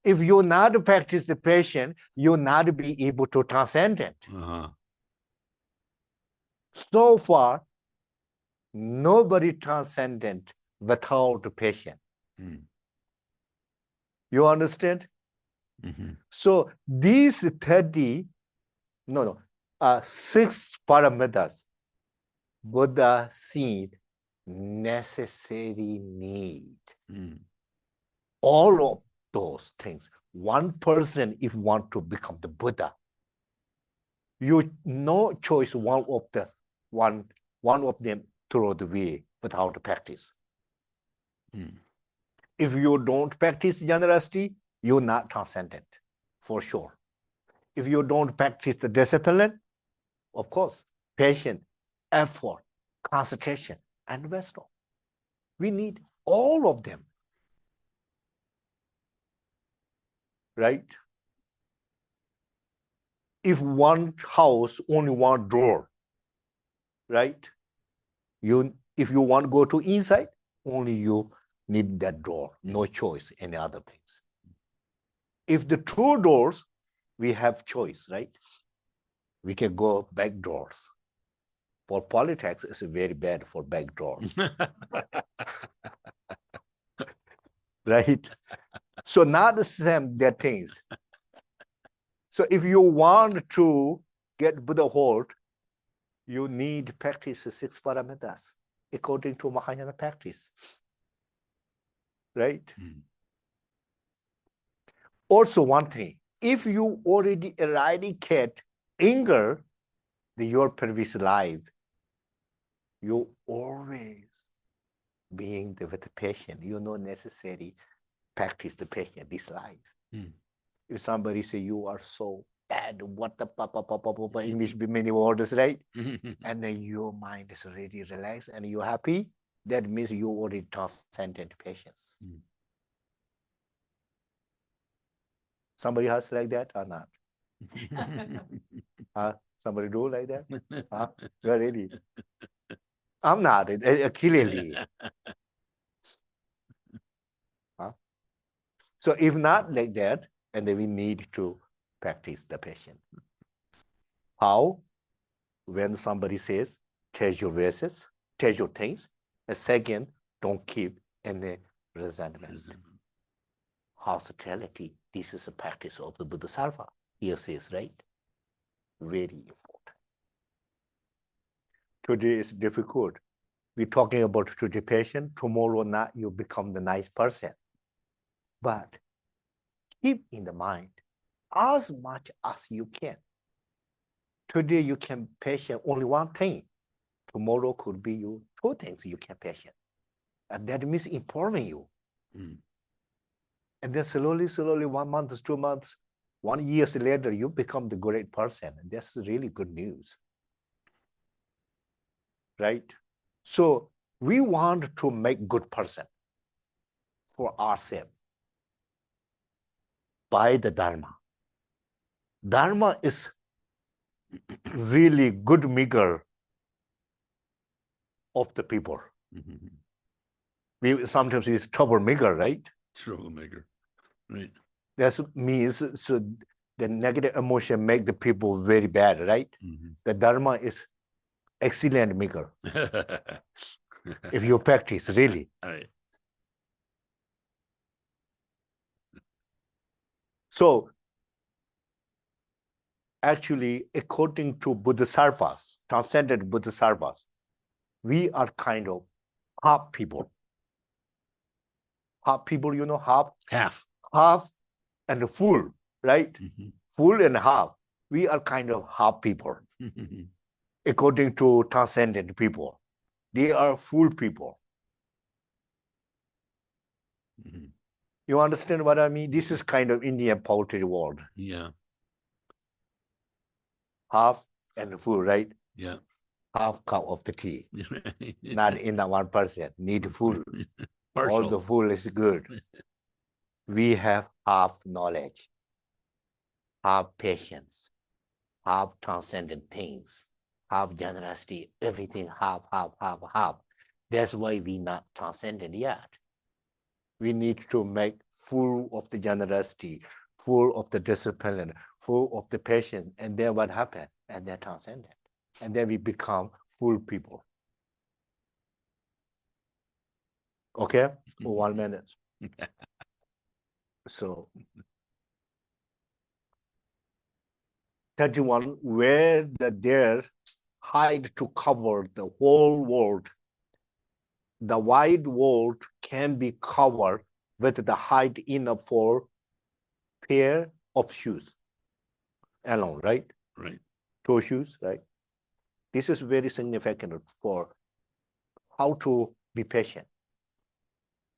If you not practice the patient, you'll not be able to transcend it. So far, nobody transcendent without the patient. You understand? So these 6 parameters, Buddha seen necessary need. All of those things. One person, if want to become the Buddha, you no choice one of the one of them throw the way without practice. Mm. If you don't practice generosity, you're not transcendent, for sure. If you don't practice the discipline, of course, patience, effort, concentration, and wisdom. We need all of them. Right? If one house, only one door, right? If you want to go to inside, only you need that door, no choice, any other things. If the two doors, we have choice, right? We can go back doors. For politics, it's very bad for back doors, right? So not the same, their things. So if you want to get Buddhahood, you need practice the 6 paramitas according to Mahayana practice, right? Mm. Also, one thing, if you already eradicate anger in your previous life, you always being with the patient. You not necessary practice the patient this life. Mm. If somebody say you are so bad, what the papa, English be many words, right? And then your mind is already relaxed and you're happy, that means you already transcended patience. Mm. Somebody has like that or not? Somebody do like that? Yeah, really? I'm not, clearly. So if not like that, and then we need to practice the patience. How? When somebody says, take your verses, take your things, and second, don't keep any resentment. Hospitality, this is a practice of the Bodhisattva. Here says, right? Very important. Today is difficult. We're talking about today patient, tomorrow not you become the nice person. But keep in the mind as much as you can. Today you can patient only one thing. Tomorrow could be you 2 things you can patient. And that means improving you. Mm. And then slowly, 1 month, 2 months, 1 year later, you become the great person. And that's really good news. Right? So we want to make good person for ourselves by the Dharma. Dharma is really good measure of the people. Mm-hmm. We sometimes use troublemaker, right? Troublemaker, right? That means so the negative emotion make the people very bad, right? Mm-hmm. The Dharma is excellent maker if you practice really. All right. So actually, according to Bodhisattvas, transcendent Bodhisattvas, we are kind of half people. Half people, you know, Half. And full, right? Mm-hmm. Full and half. We are kind of half people. According to transcendent people, they are full people. Mm-hmm. You understand what I mean? This is kind of Indian poetry world. Yeah. Half and full, right? Yeah. Half cup of the tea. Not in the one person. Need full. Partial. All the full is good. We have half knowledge, half patience, half transcendent things, half generosity, everything half. That's why we not transcendent yet. We need to make full of the generosity, full of the discipline, full of the patience, and then what happened? And they're transcendent. And then we become full people. Okay? For 1 minute. So 31, where there hide to cover the whole world, the wide world can be covered with the hide in a 4 pair of shoes alone, right? Right. 2 shoes, right? This is very significant for how to be patient.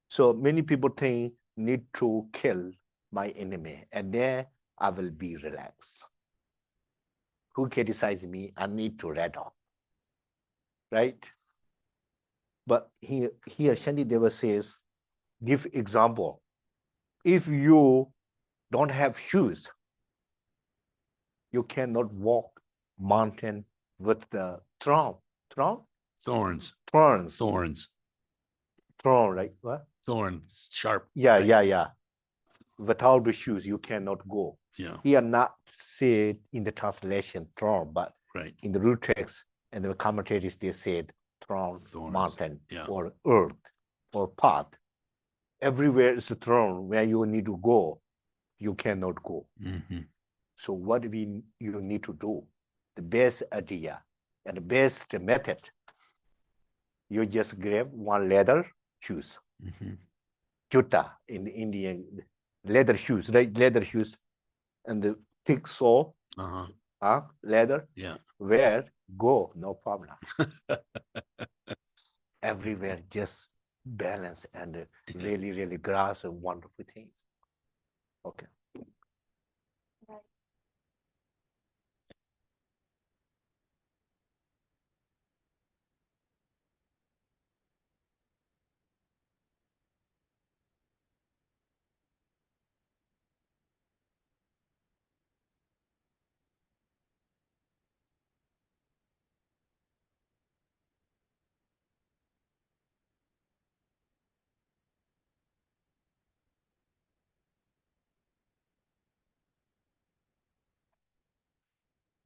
So many people think need to kill my enemy, and then I will be relaxed. Who criticizes me, I need to let off, right? But here Shantideva says, give example. If you don't have shoes, you cannot walk mountain with the thorns, Thorns, right? What? thorns, sharp. Yeah, right? yeah. Without the shoes, you cannot go. Yeah, Here not said in the translation thorn, but right. in the root text and the commentaries they said thorn, Thorns, mountain, yeah. or earth, or path. Everywhere is a thorn where you need to go, you cannot go. Mhm. So what you need to do, the best idea and the best method, you just grab one leather shoes, Mhm. juta in the Indian leather shoes, right? Leather shoes, and the thick sole, leather. Yeah. Where go, no problem. Everywhere, just balance and really, really grasp a wonderful thing. Okay. Right.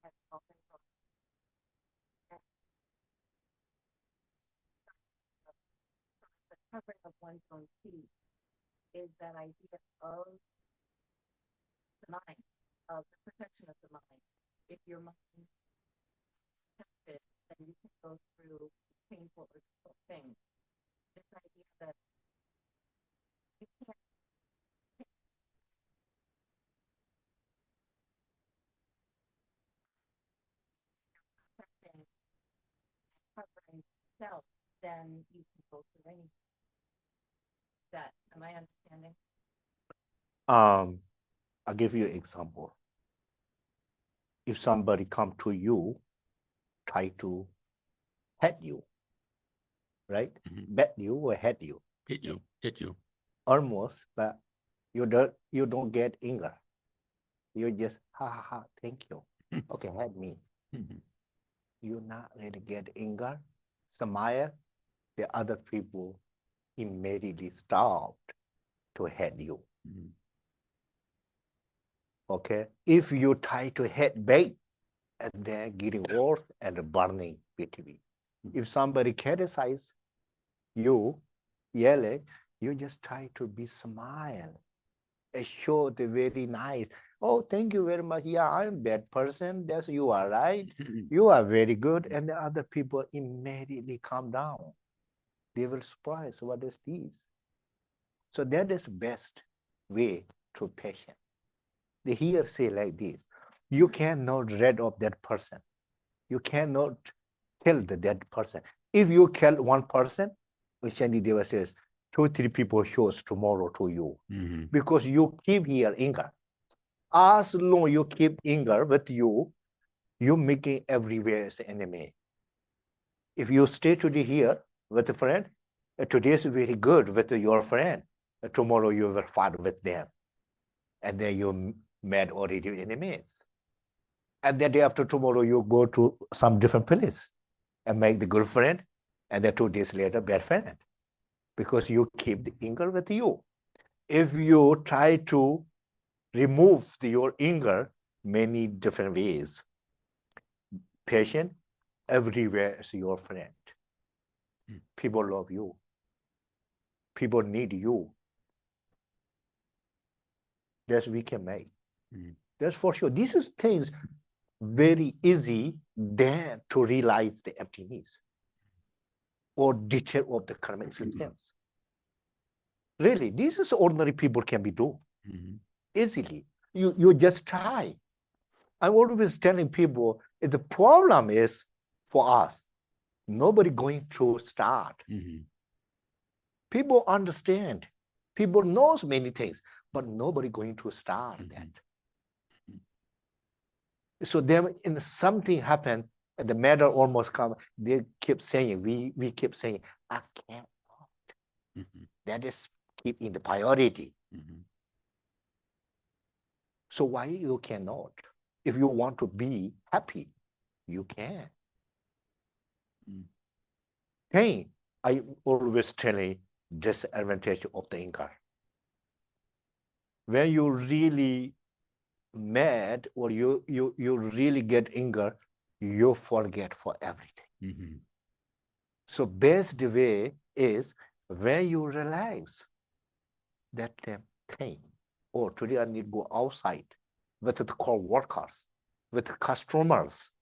That's helping for the covering of one's own feet is that idea of the mind, of the protection of the mind. If your mind is protected, then you can go through painful or difficult things. This idea that you can't protecting and covering yourself, then you can go through anything. That am I understanding? I'll give you an example. If somebody come to you, try to hit you, right? Mhm. Bet you or hit you, Hit you. almost, but you don't get anger. You just ha ha ha, thank you. Okay, hit me. Mhm. You not really get anger, smile. The other people immediately stopped to hit you. Mhm. Okay, if you try to hit back, and then getting worse and burning between. If somebody criticizes you, yelling, you just try to be smile. Show the very nice. Oh, thank you very much. Yeah, I'm bad person. That's you are right. You are very good. And the other people immediately calm down. They will surprise. What is this? So that is best way to patient. They here say like this: you cannot rid of that person. You cannot kill the dead person. If you kill one person, Shantideva says, 2-3 people shows tomorrow to you. Mhm. Because you keep here anger. As long you keep anger with you, you making everywhere as enemy. If you stay today here with a friend, today is very good with your friend. Tomorrow you will fight with them. And then you mad already enemies. And the day after tomorrow, you go to some different place and make the good friend, and then 2 days later, bad friend, because you keep the anger with you. If you try to remove your anger many different ways, patient, everywhere is your friend. People love you. People need you. That's we can make. That's for sure. This is things very easy than to realize the emptiness or detail of the karmic systems. Really, this is ordinary people can be do easily. You just try. I'm always telling people the problem is for us. Nobody going to start. Mhm. People understand. People knows many things, but nobody going to start Mhm. that. So then in something happened, and the matter almost come, they keep saying, we keep saying, I can't. Mhm. That is keep in the priority. Mhm. So why you cannot? If you want to be happy, you can. Mm. Hey, I always telling disadvantage of the anger. When you really mad or you really get anger, you forget for everything. Mhm. So best way is when you realize that pain, or today I need to go outside with the co-workers, with customers,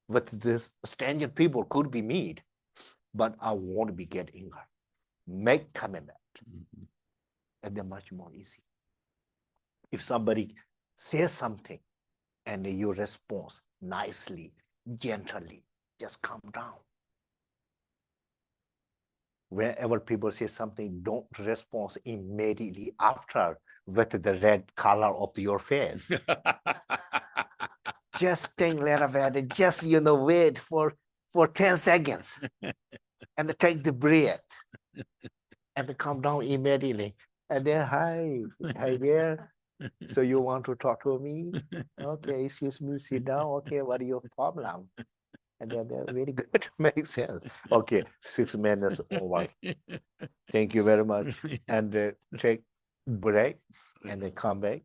with this standard people could be meet, but I won't be getting anger. Make commitment, Mhm. and they're much more easy. If somebody says something and you respond nicely, gently, just calm down. Whenever people say something, don't respond immediately after with the red color of your face. Just think a little bit, just wait for 10 seconds and take the breath and calm down immediately. And then, hi there. So you want to talk to me? Okay, excuse me, sit down. Okay, what is your problem? And then they're very good. Makes sense. Okay, 6 minutes over. Thank you very much. And take break and then come back.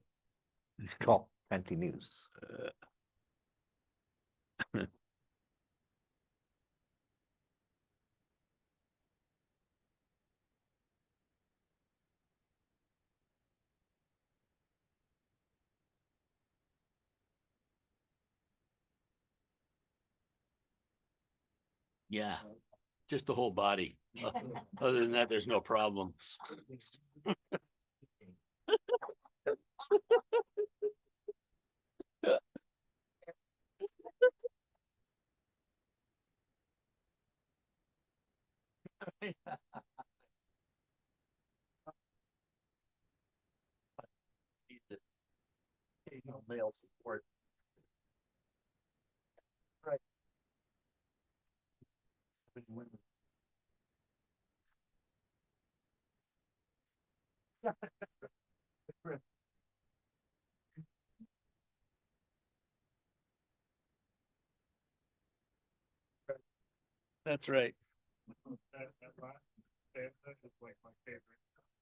Talk continues. Yeah, just the whole body. Other than that, there's no problem. Male support. Right. That's right.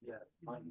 Yeah, mine.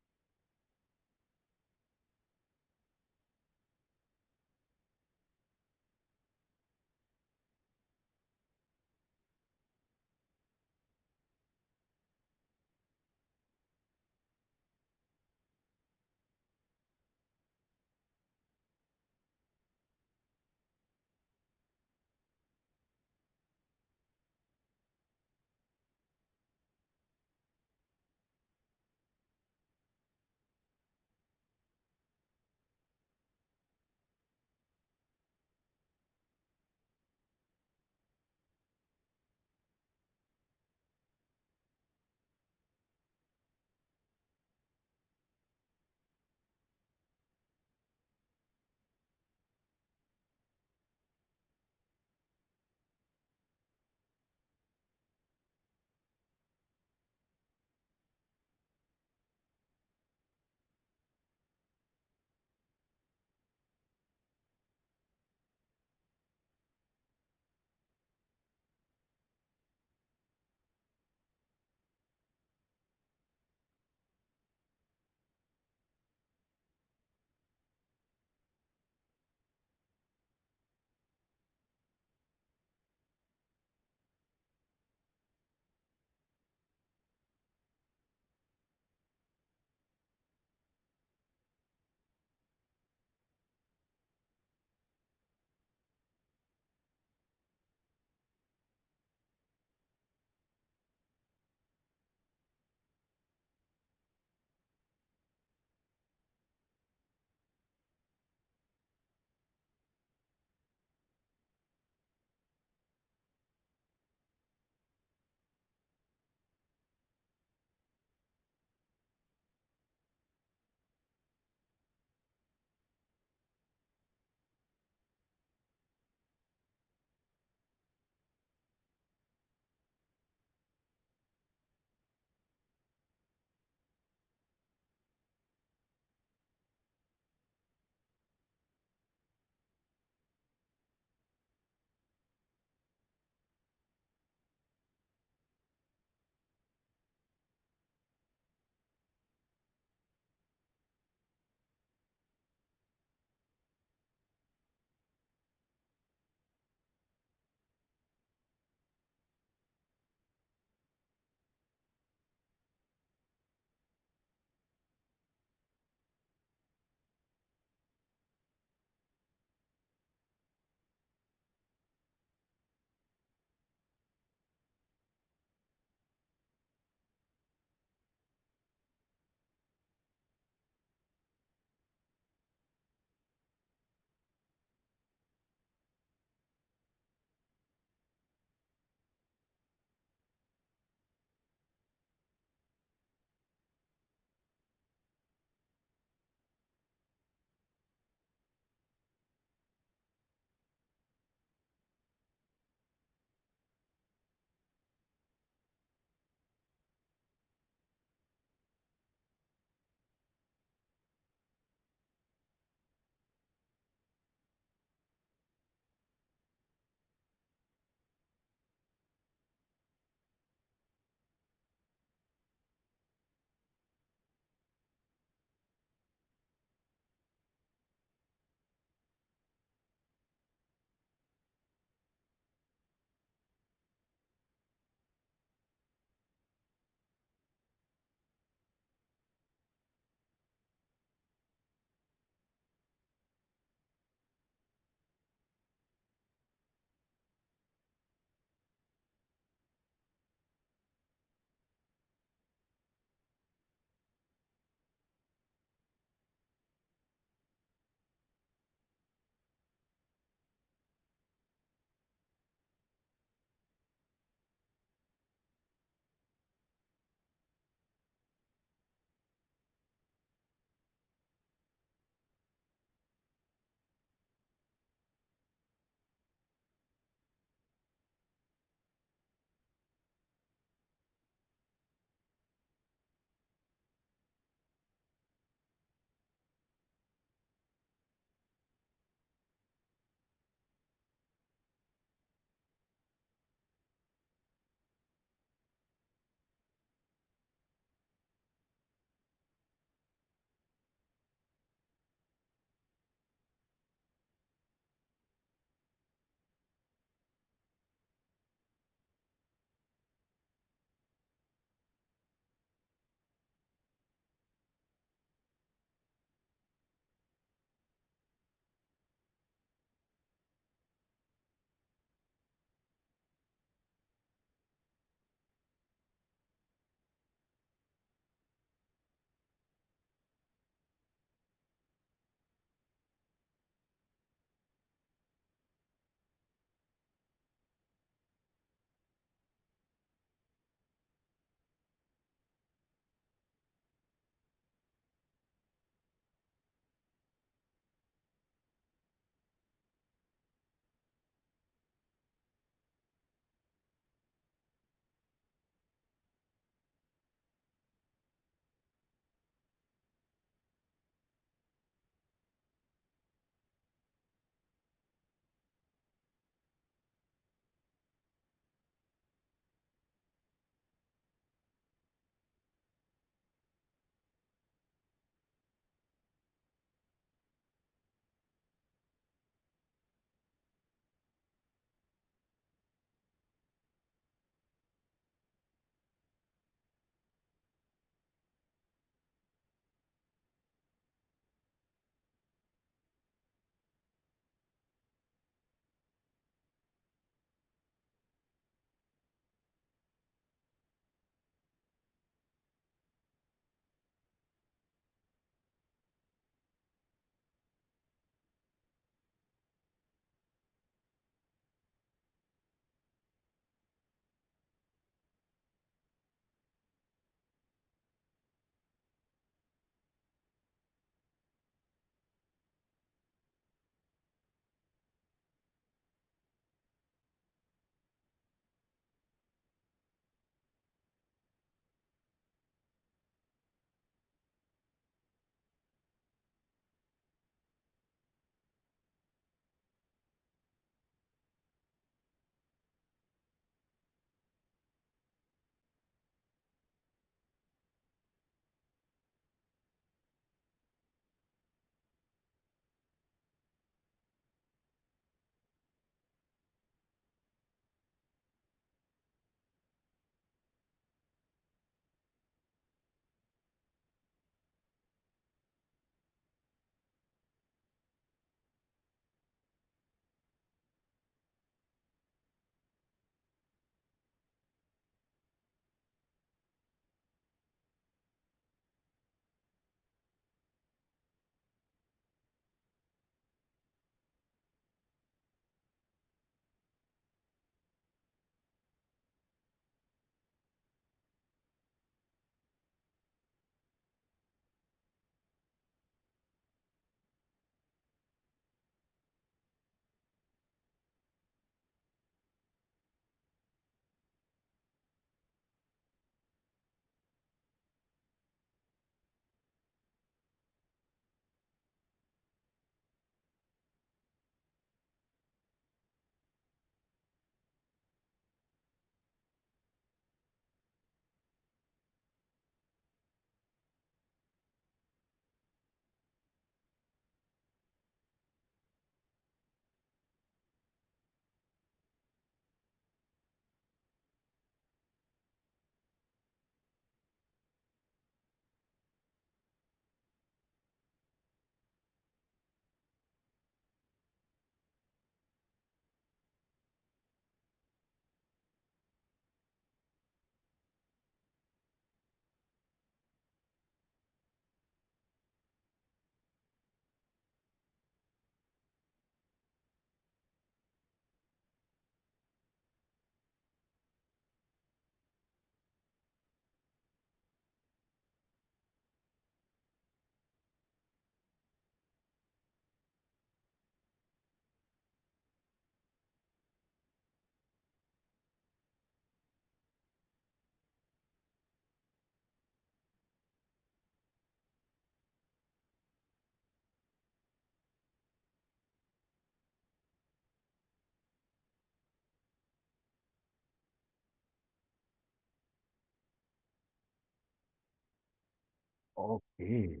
Okay.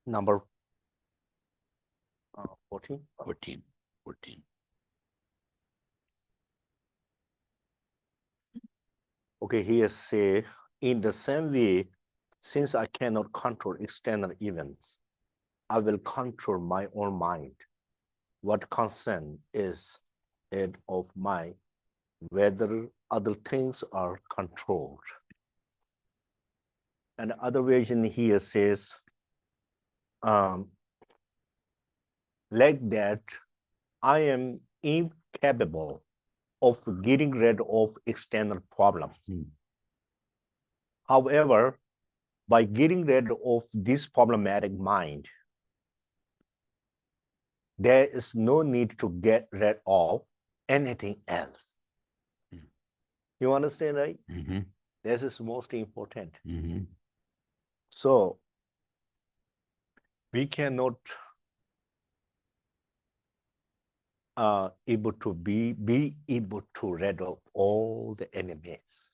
Number 14. 14. 14. Okay, here say, in the same way, since I cannot control external events, I will control my own mind. What concern is it of mine whether other things are controlled? And other version here says, like that, I am incapable of getting rid of external problems. However, by getting rid of this problematic mind, there is no need to get rid of anything else. You understand, right? This is most important. So we cannot able to be able to rid of all the enemies,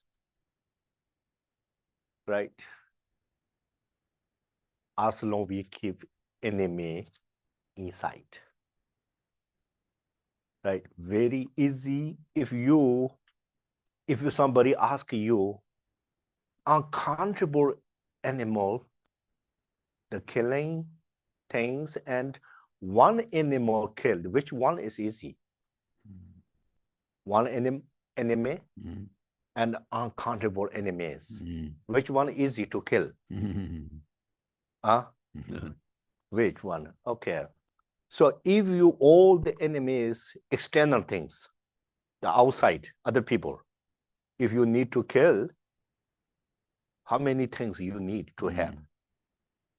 right? As long we keep enemy inside, right? Very easy. If somebody ask you, uncountable animal, the killing things, and one animal killed, which one is easy? One enemy and uncountable enemies. Which one easy to kill? Which one? Okay. So if you all the enemies, external things, the outside, other people, if you need to kill, how many things you need to have?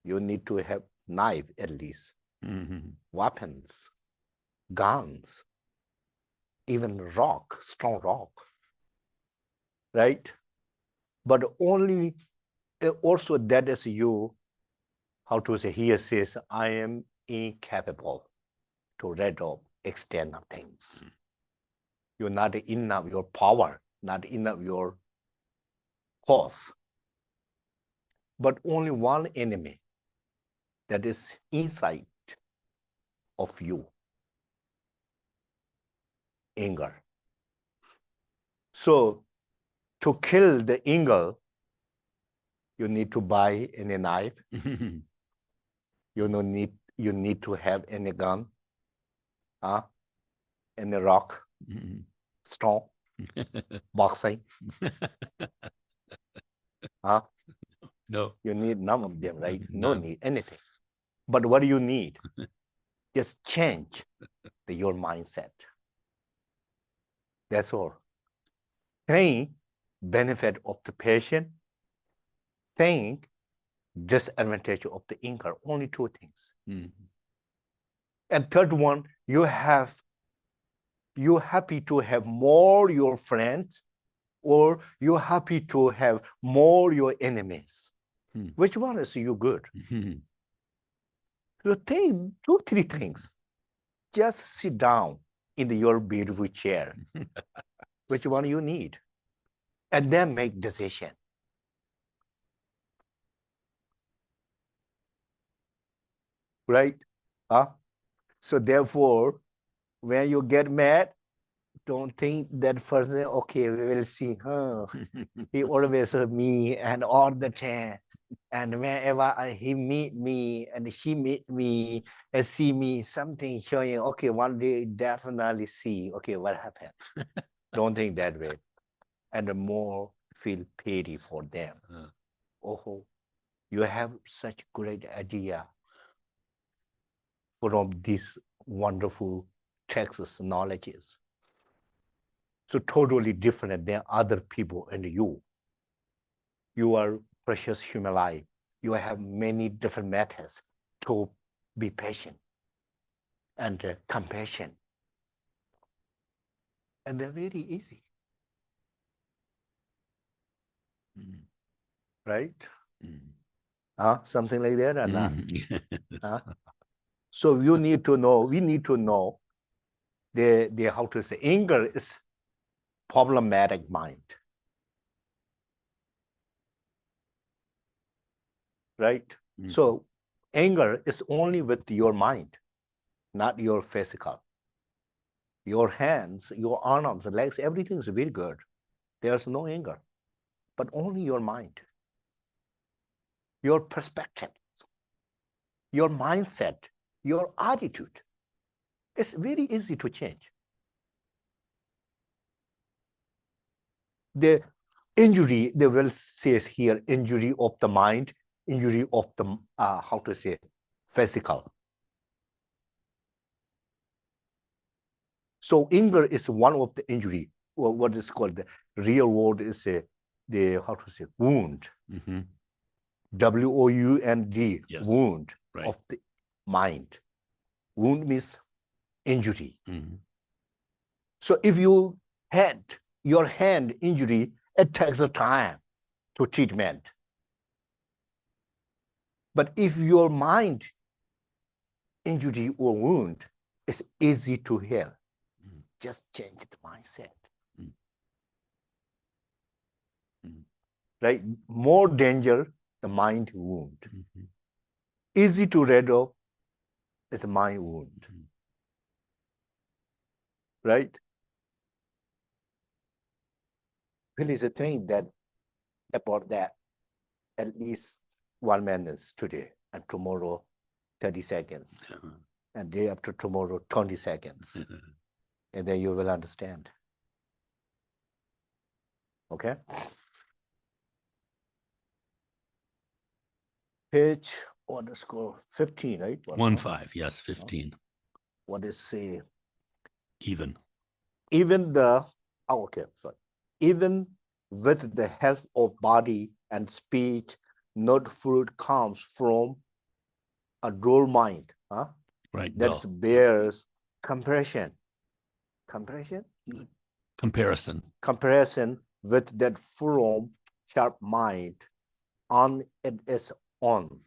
You need to have knife at least, weapons, guns, even rock, strong rock, right? But only also that is you, how to say, here says, I am incapable to rid of external things. You're not enough your power, not enough your cause. But only one enemy that is inside of you, anger. So to kill the anger, you need to buy any knife. You need to have any gun, any rock, stone, boxing. No. You need none of them, right? No need anything. But what do you need? Just change your mindset. That's all. Think benefit of the patient. Think disadvantage of the anger. Only two things. And third one, you're happy to have more your friends, or you're happy to have more your enemies. Which one is you good? So think 2-3 things. Just sit down in your beautiful chair. Which one you need? And then make decision. Right? So therefore, when you get mad, don't think that person, okay, we will see, he always me and all the time. And whenever he meet me and she meet me and see me, something showing, okay, one day definitely see, okay, what happened? Don't think that way. And the more feel pity for them. Oh, you have such great idea from these wonderful texts, knowledges. So totally different than other people and you. You are precious human life. You have many different methods to be patient and compassion. And they're very easy. Right? Something like that or not? So you need to know, we need to know the how to say, anger is problematic mind. Right? Mhm. So anger is only with your mind, not your physical. Your hands, your arms, legs, everything is very good. There's no anger, but only your mind, your perspective, your mindset, your attitude. It's very easy to change. The injury, they will say here, injury of the mind, injury of the, how to say, physical. So anger is one of the injury, or what is called the real word is the, how to say, wound. Mhm. W-O-U-N-D, Yes. wound Right. of the mind. Wound means injury. Mhm. So if you had your hand injury, it takes a time to treatment. But if your mind injury or wound, it's easy to heal. Mhm. Just change the mindset. Mhm. Mhm. Right? More danger, the mind wound. Mhm. Easy to rid of is a mind wound. Mhm. Right? Finish the thing that about that at least 1 minute today and tomorrow 30 seconds Yeah. and day after tomorrow 20 seconds and then you will understand. Okay? Page underscore 15, right? 1-5, yes, 15. What is say? Even. Even the, oh, okay, sorry. Even with the health of body and speech, not fruit comes from a dull mind, huh? Right. That Well, bears comparison. Comparison? Comparison with that firm, sharp mind on it is on,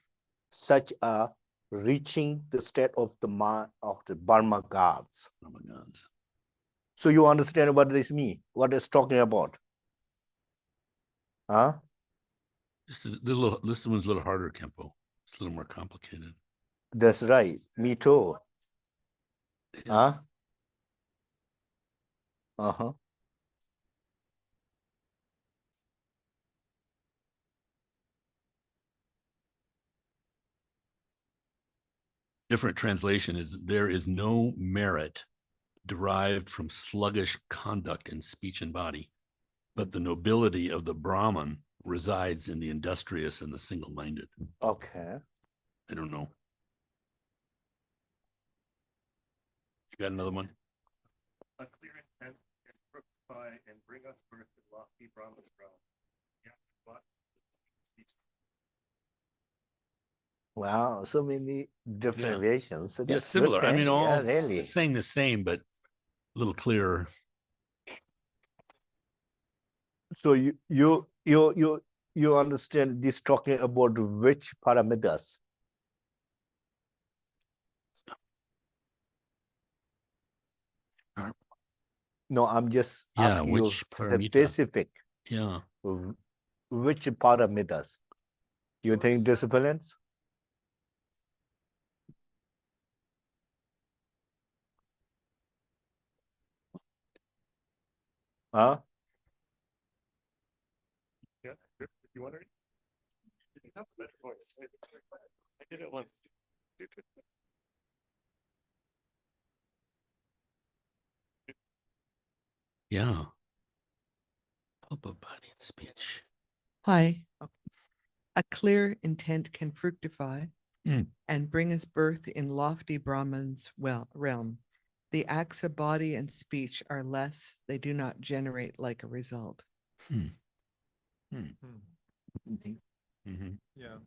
such a reaching the state of the mind of the Burma gods. oh my God. So you understand what this means, what it's talking about? Huh? This one's a little harder, Khenpo. It's a little more complicated. That's right. Me too. Huh? Uh-huh. Different translation is there is no merit derived from sluggish conduct in speech and body, but the nobility of the Brahman resides in the industrious and the single-minded. Okay. I don't know. You got another one? A clear intent can fructify and bring us birth to lofty Brahman realm. Yeah, but Wow, so many different Yeah. variations. So Yeah, that's similar. good I mean, thing. Yeah, all really. saying the same, but a little clearer. So you understand this talking about which parameters? No, I'm just Yeah, asking you which paramita? specific. Yeah. Which parameters? You think disciplines? Huh? yeah, if you want to read, you have a better voice. I did it once. Yeah. Help of body and speech. Hi. A clear intent can fructify Mm. and bring us birth in lofty Brahman's realm. The acts of body and speech are less, they do not generate like a result. Hmm. Yeah.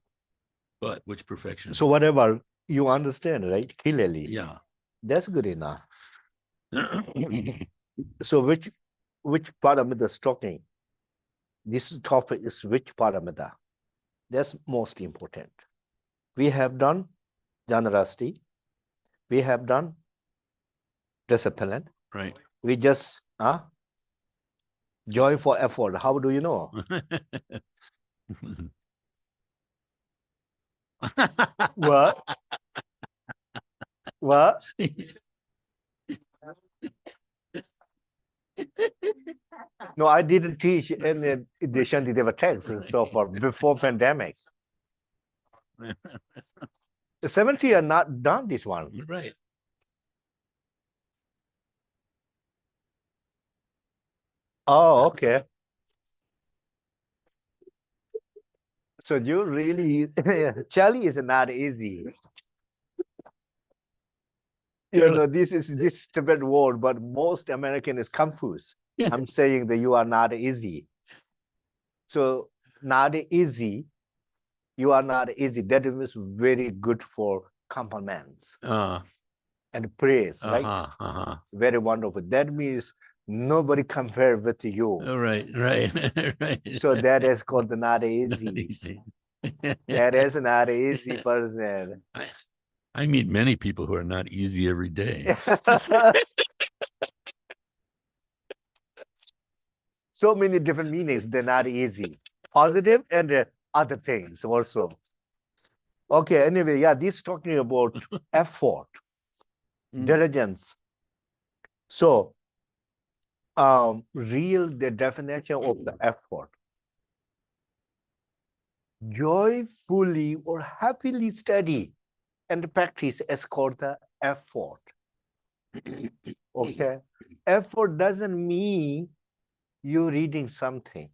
But which perfection? So whatever you understand, right? Clearly. Yeah. That's good enough. So which parameters talking? This topic is which parameter? That's most important. We have done generosity. We have done discipline. Right. We just Joy for effort. How do you know? What? What? No, I didn't teach in the Shantideva text and so forth before pandemic. The 70 are not done this one. Right. Oh, okay. So you really, Charlie is not easy. You know, this is this stupid word, but most American is confused. Yeah. I'm saying that you are not easy. So not easy, you are not easy. That is very good for compliments and praise, right? Uh-huh. Very wonderful. That means nobody compare with you. Oh, right. Right. So that is called the not easy. Easy. That is not easy person. I meet many people who are not easy every day. So many different meanings. They're not easy. Positive and other things also. Okay, anyway, yeah, this talking about effort, diligence. So, the definition of the effort. Joyfully or happily study and practice is called the effort. Okay, effort doesn't mean you reading something,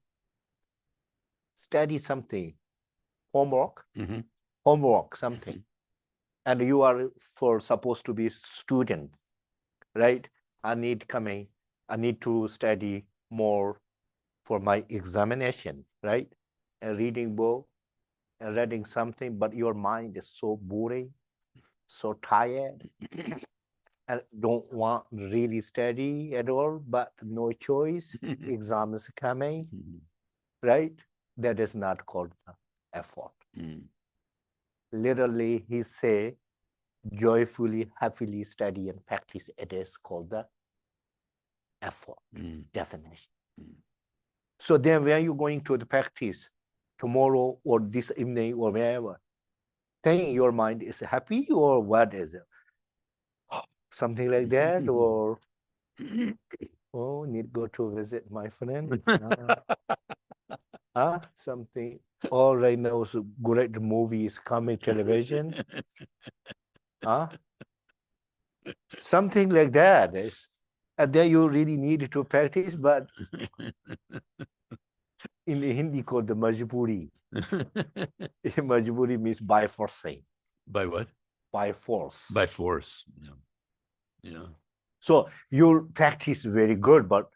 study something, homework, something, and you are supposed to be student, right? I need to study more for my examination, right? And reading book and reading something, but your mind is so boring, so tired, and don't want really study at all, but no choice, exam is coming, right? That is not called effort. Literally, he say, joyfully, happily study and practice. It is called the effort definition. So then when you're going to the practice tomorrow or this evening or wherever, think your mind is happy or what is it? Something like that, or oh, need to go to visit my friend. Something. Oh, right now so great movie is coming television. Something like that is, and then you really need to practice, but in the Hindi called the majburi. Majburi means by forcing. By what? By force. By force. Yeah. So your practice very good, but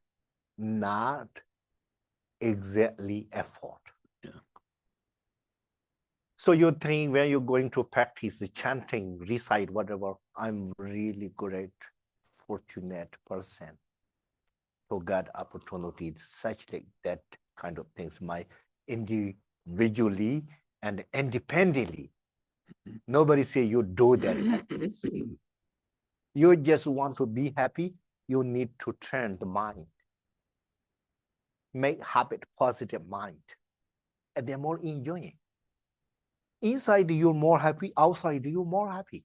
not exactly effort. Yeah. So you think when you're going to practice the chanting, recite, whatever, I'm really great, fortunate person to get opportunity, such like that kind of things, my individually and independently. Nobody say you do that. You just want to be happy, you need to train the mind. Make habit positive mind. And they're more enjoying. Inside you're more happy, outside you're more happy.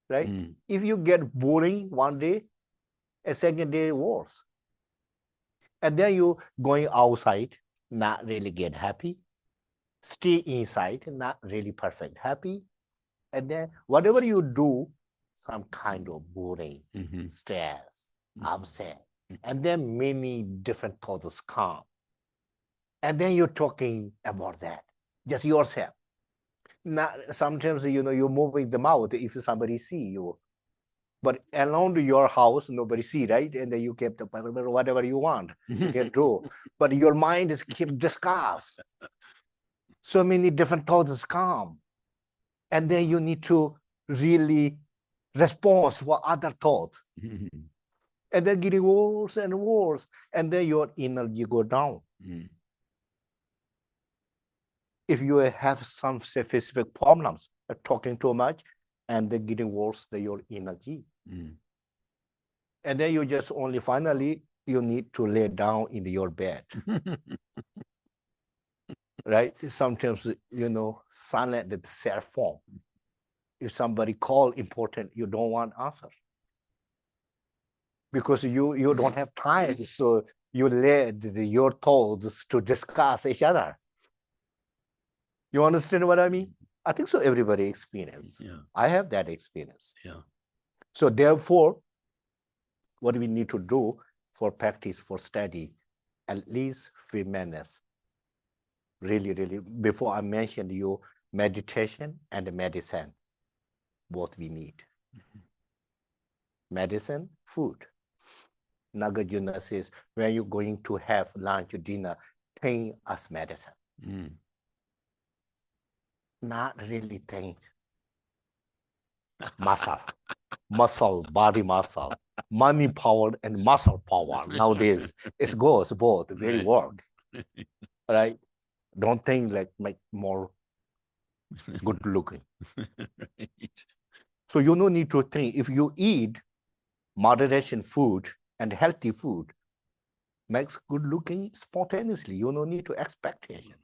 Right? If you get boring one day, a second day worse. And then you going outside, not really get happy. Stay inside, not really perfect happy. And then whatever you do, some kind of boring, stress, upset. And then many different thoughts come. And then you're talking about that, just yourself. Not, sometimes, you're moving the mouth if somebody see you. But around your house, nobody see, right? And then you keep whatever you want, you can do. But your mind is keep discuss. So many different thoughts come. And then you need to really respond for other thoughts. And then getting worse and worse. And then your energy go down. If you have some specific problems, talking too much, and then getting worse than your energy. And then you just only finally you need to lay down in your bed, right? Sometimes, silent the cell phone. If somebody call important, you don't want answer. Because you don't have time, so you let your thoughts to discuss each other. You understand what I mean? I think so everybody experience. Yeah. I have that experience. Yeah. So therefore, what we need to do for practice, for study, at least 3 minutes. Really, really, before I mentioned you, meditation and medicine, both we need. Medicine, food. Nagarjuna says, when you're going to have lunch, dinner, think as medicine. Mm. Not really think muscle, body muscle, money power and muscle power. Nowadays, it goes both, very Right. work, right? Don't think like make more good looking. Right. So you don't need to think. If you eat moderation food and healthy food, makes good looking spontaneously. You don't need to expectation.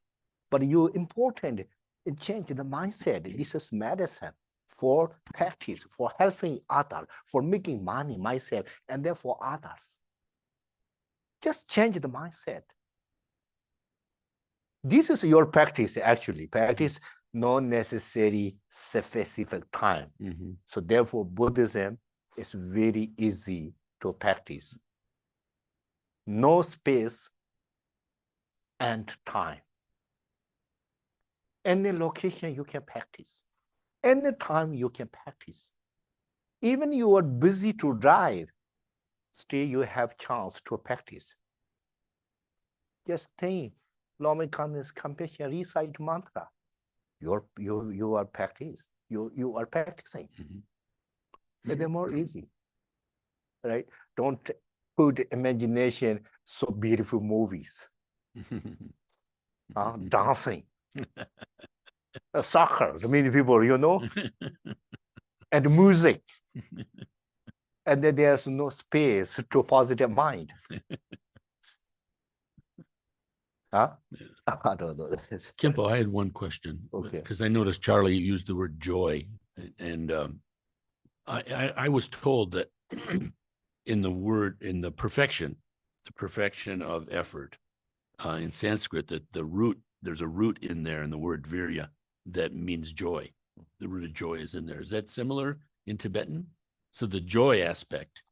But you important, it change the mindset. This is medicine for practice, for helping others, for making money myself, and then for others. Just change the mindset. This is your practice, actually. Practice, not necessary specific time. Mm-hmm. So therefore, Buddhism is very easy to practice. No space and time. Any location you can practice. Any time you can practice. Even you are busy to drive, still you have chance to practice. Just think, loving kindness, compassion, recite mantra. You are practice. You are practicing. Mm-hmm. Maybe more easy, right? Don't put imagination so beautiful movies, dancing, soccer, many people, and music. And then there's no space to positive mind. Huh? I don't know. Khenpo, I had one question. Okay. Because I noticed Charlie used the word joy. And I was told that in the perfection of effort, in Sanskrit, that there's a root in there in the word virya that means joy. The root of joy is in there. Is that similar in Tibetan? So the joy aspect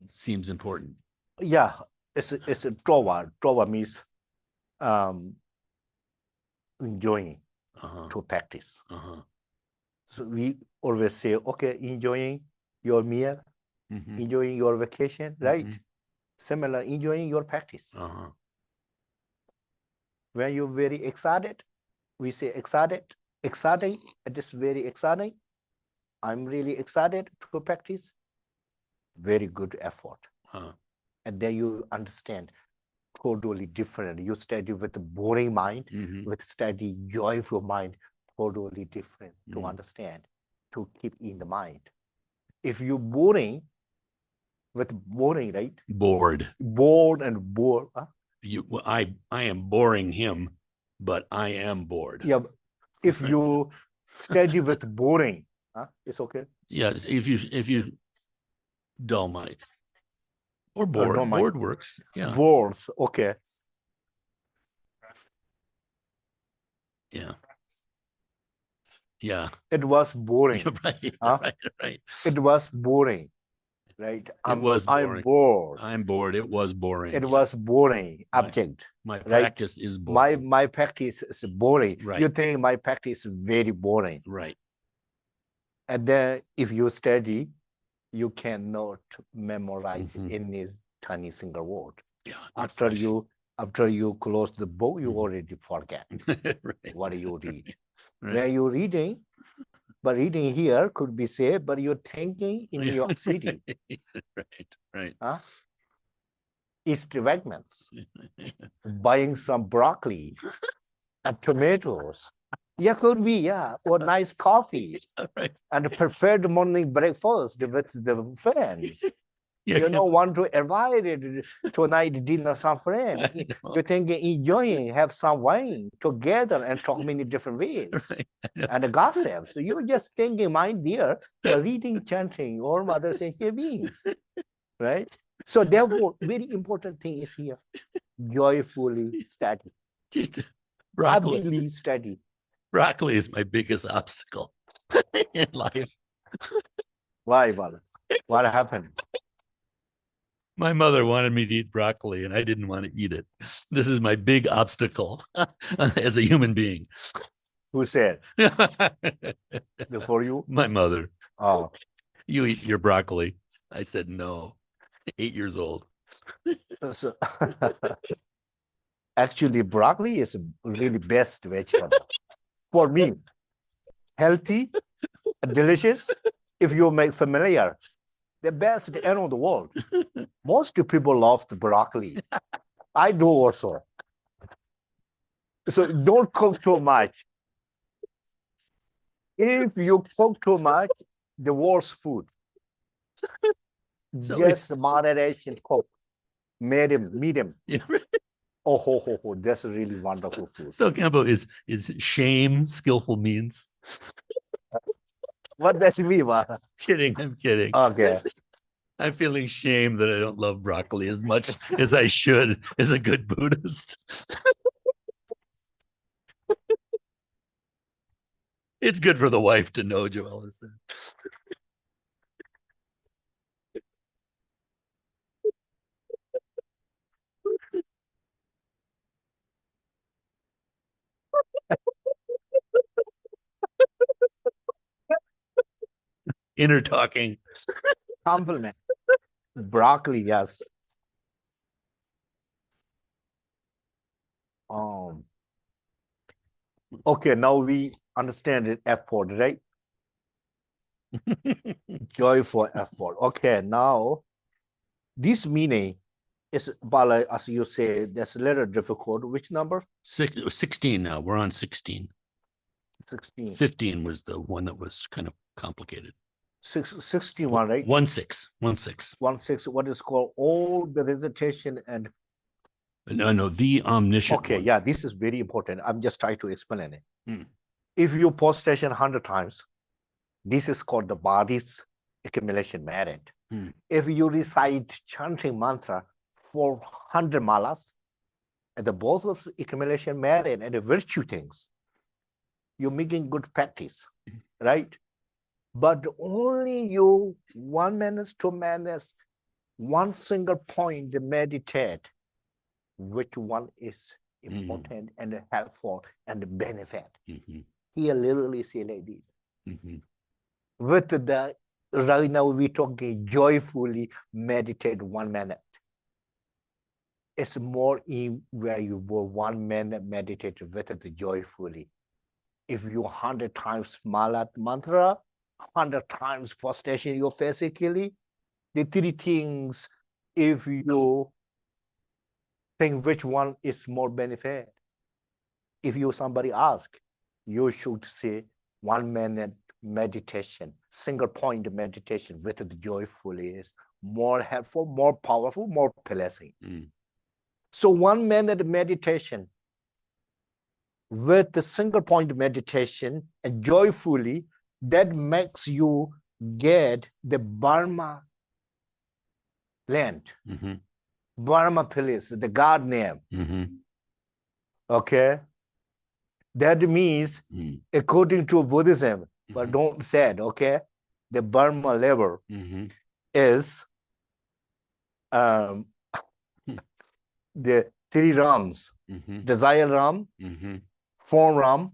seems important. Yeah, it's a drawa. Drawa means enjoying to practice. So we always say, okay, enjoying your meal, enjoying your vacation, right? Similar, enjoying your practice. When you're very excited, we say exciting, it is very exciting. I'm really excited to practice. Very good effort. And then you understand totally different. You study with a boring mind, with study joyful mind, totally different to understand, to keep in the mind. If you're boring, with boring, right? Bored. Bored and bored. Huh? I am boring him, but I am bored. Yeah, if you study with boring, it's okay. Yeah, if you dull mind or bored, bored works. Yeah, bored. Okay. Yeah. Yeah. It was boring. Right. Right. It was boring. Right. It was boring. I'm bored. I'm bored. It was boring. It was boring. Object. My practice is boring. My practice is boring. Right. You think my practice is very boring. Right. And then if you study, you cannot memorize any tiny single word. Yeah. After you close the book, you already forget what you read. When you're reading, but reading here could be said, but you're thinking in New York City. Right. East Wegmans, buying some broccoli and tomatoes. Yeah, could be, yeah. Or nice coffee. Right. And preferred morning breakfast with the fan. Yeah, You don't want to invite it tonight dinner some friend. I know. You're thinking enjoying, have some wine together and talk many different ways Right, I know. and gossip. So you're just thinking, my dear, you're reading, chanting, all mothers and here beings, right? So therefore, very important thing is here, joyfully study, Just broccoli. happily study. Broccoli is my biggest obstacle in life. Why, Bala? What happened? My mother wanted me to eat broccoli and I didn't want to eat it. This is my big obstacle as a human being. Who said? Before you? My mother, Oh, you eat your broccoli. I said, no, 8 years old. so actually, broccoli is really best vegetable for me. Healthy, delicious. If you make familiar, the best animal in the world. Most people love the broccoli. I do also. So don't cook too much. If you cook too much, the worst food. So Just moderation cook. Medium. Yeah. Oh, that's a really wonderful food. So Khenpo, is shame skillful means? What does it mean? What? Kidding, I'm kidding. Okay. I'm feeling shame that I don't love broccoli as much as I should as a good Buddhist. It's good for the wife to know, Joella said. Inner talking. Compliment. Broccoli, yes. Okay, now we understand it effort, right? Joyful effort. Okay, now this meaning is, Bala, as you say, that's a little difficult. Which number? 16 now. We're on 16. 16. 15 was the one that was kind of complicated. 61, right? 16. 16, what is called all the recitation and No, the omniscient. okay, one. yeah, this is very important. I'm just trying to explain it. Hmm. If you postation 100 times, this is called the body's accumulation merit. Hmm. If you recite chanting mantra for 100 malas, and the both of the accumulation merit and the virtue things, you're making good practice, right? But only you 1 minute, 2 minutes, one single point meditate, which one is important and helpful and benefit. Mhm, Here literally say like this. mhm. With the right now we talking joyfully meditate 1 minute. It's more in where you will 1 minute meditate with the joyfully. If you 100 times malat mantra, 100 times postation you physically, the three things, if you think which one is more benefit, if you somebody ask, you should say 1 minute meditation, single point meditation with the joyfully is more helpful, more powerful, more pleasing. Mm. So 1 minute meditation with the single point meditation and joyfully, that makes you get the Burma land, Mhm, Burma place, the God name. mhm, Okay. That means, mm, according to Buddhism, but mhm, don't say it, okay? The Burma level mhm, is um, Hmm. the 3 Rams, mhm, desire Ram, mhm. form Ram,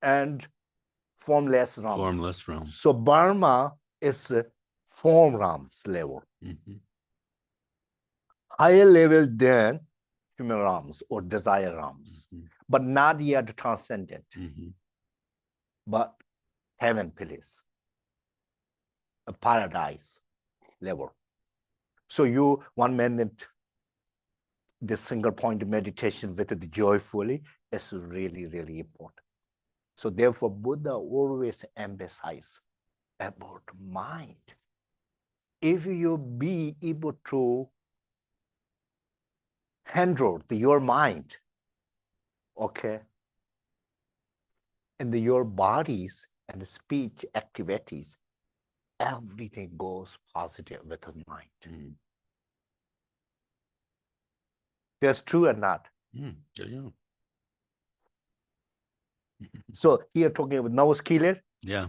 and formless Ram. Formless realm. So Burma is form Ram's level, Mhm, higher level than human Rams or desire Rams, mhm, but not yet transcendent, mhm. but heaven place, a paradise level. So you 1 minute, this single point meditation with the joyfully is really, really important. So therefore, Buddha always emphasize about mind. if you be able to handle your mind, okay, and your bodies and speech activities, everything goes positive with the mind. Mm. That's true or not? Mm. Yeah, yeah. So here talking about nose killer, Yeah.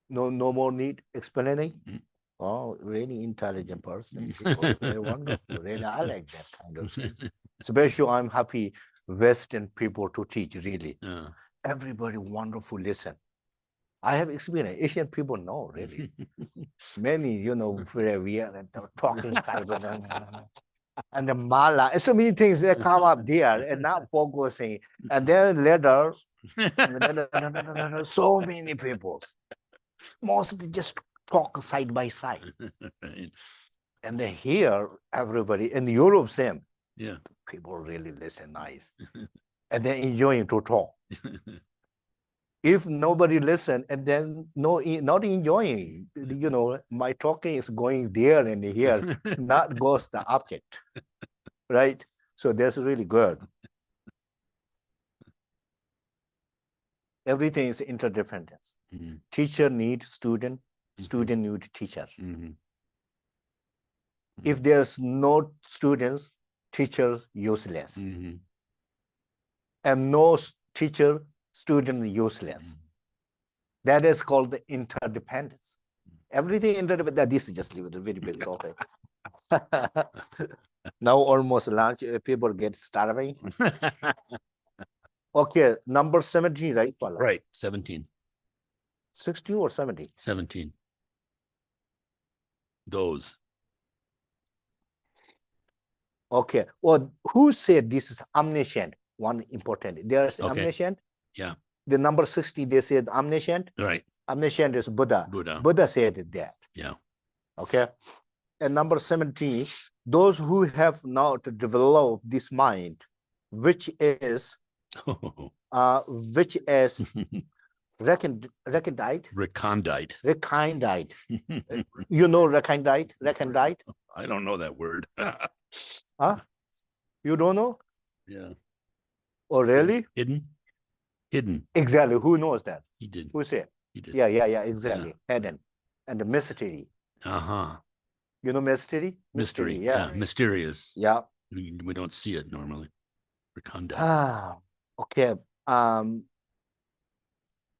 no more need explaining. Mm. Oh, really intelligent person. People, very wonderful. Really, I like that kind of things. Especially, I'm happy Western people to teach. Really, Yeah. everybody wonderful listen. I have experience. Asian people know really. Many, where we are and talking kind of and the mala, so many things that come up there and not focusing. And then later, so many people, mostly just talk side by side. Right. And then here, everybody in Europe, same. Yeah. People really listen nice. And then enjoying to talk. If nobody listen and then not enjoying, my talking is going there and here, not goes the object, right? So that's really good. Everything is interdependence. Mhm. Teacher needs student, Mhm. student needs teacher. Mhm. If there's no students, teachers useless. Mhm. And no teacher, student useless. That is called the interdependence. Everything interdependent. This is just a very big topic. Now almost lunch, people get starving. Okay, number 17, right, Pala? Right. 17. 16 or 17? 17. Those. Okay. Well, who said this is omniscient? One important. There's Okay. omniscient. Yeah. The number 60, they said omniscient. Right. Omniscient is Buddha. Buddha. Buddha said that. Yeah. Okay. And number 17, those who have now to develop this mind, which is recondite. Recondite. Recondite. Recondite? Recondite? I don't know that word. Huh? You don't know? Yeah. Oh, really? Hidden. Hidden. Exactly. Who knows that? He did. Who said? He did. Yeah, exactly. Hidden. And the mystery. Uh-huh. You know mystery? Mystery. Yeah. Mysterious. Yeah. We don't see it normally. Recondite. Ah, okay.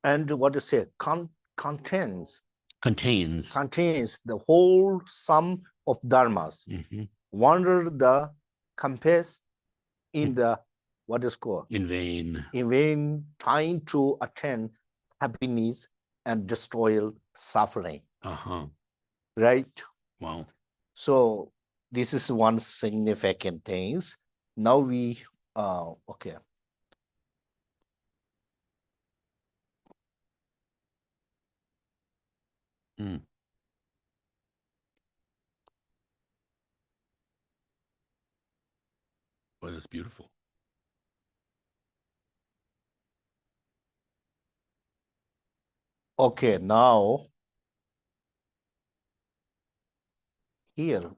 And what to say? Contains the whole sum of dharmas. Mhm. Wander the compass in the what is called In vain. in vain, trying to attain happiness and destroy suffering. Uh-huh. Right. Wow. So this is one significant things. Now we okay. Mm. Boy, that's beautiful. Okay, now here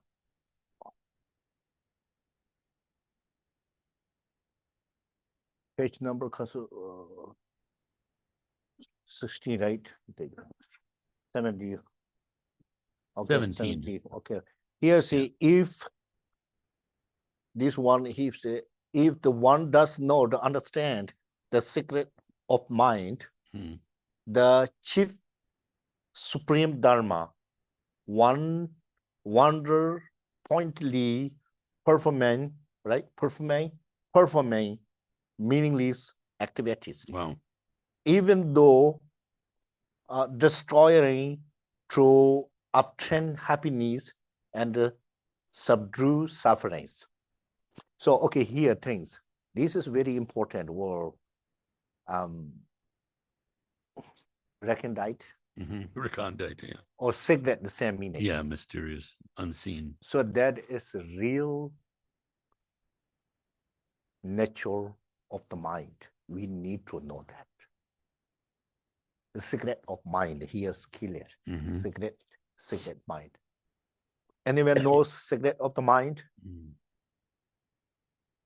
page number 60, right? 70. Okay, 17. 70. Okay. Here see if this one he say if the one does not understand the secret of mind, Hmm. the chief supreme dharma, one wonder pointedly performing, right? Performing meaningless activities. Wow. Even though destroying to obtain happiness and subdue sufferings. So, okay, here things. This is very important word. Recondite Recondite. Yeah. or secret, the same meaning. Yeah. Mysterious. Unseen. So that is a real nature of the mind. We need to know that. The secret of mind here is clear. Mhm. Secret mind. Anyone knows secret of the mind? Mm.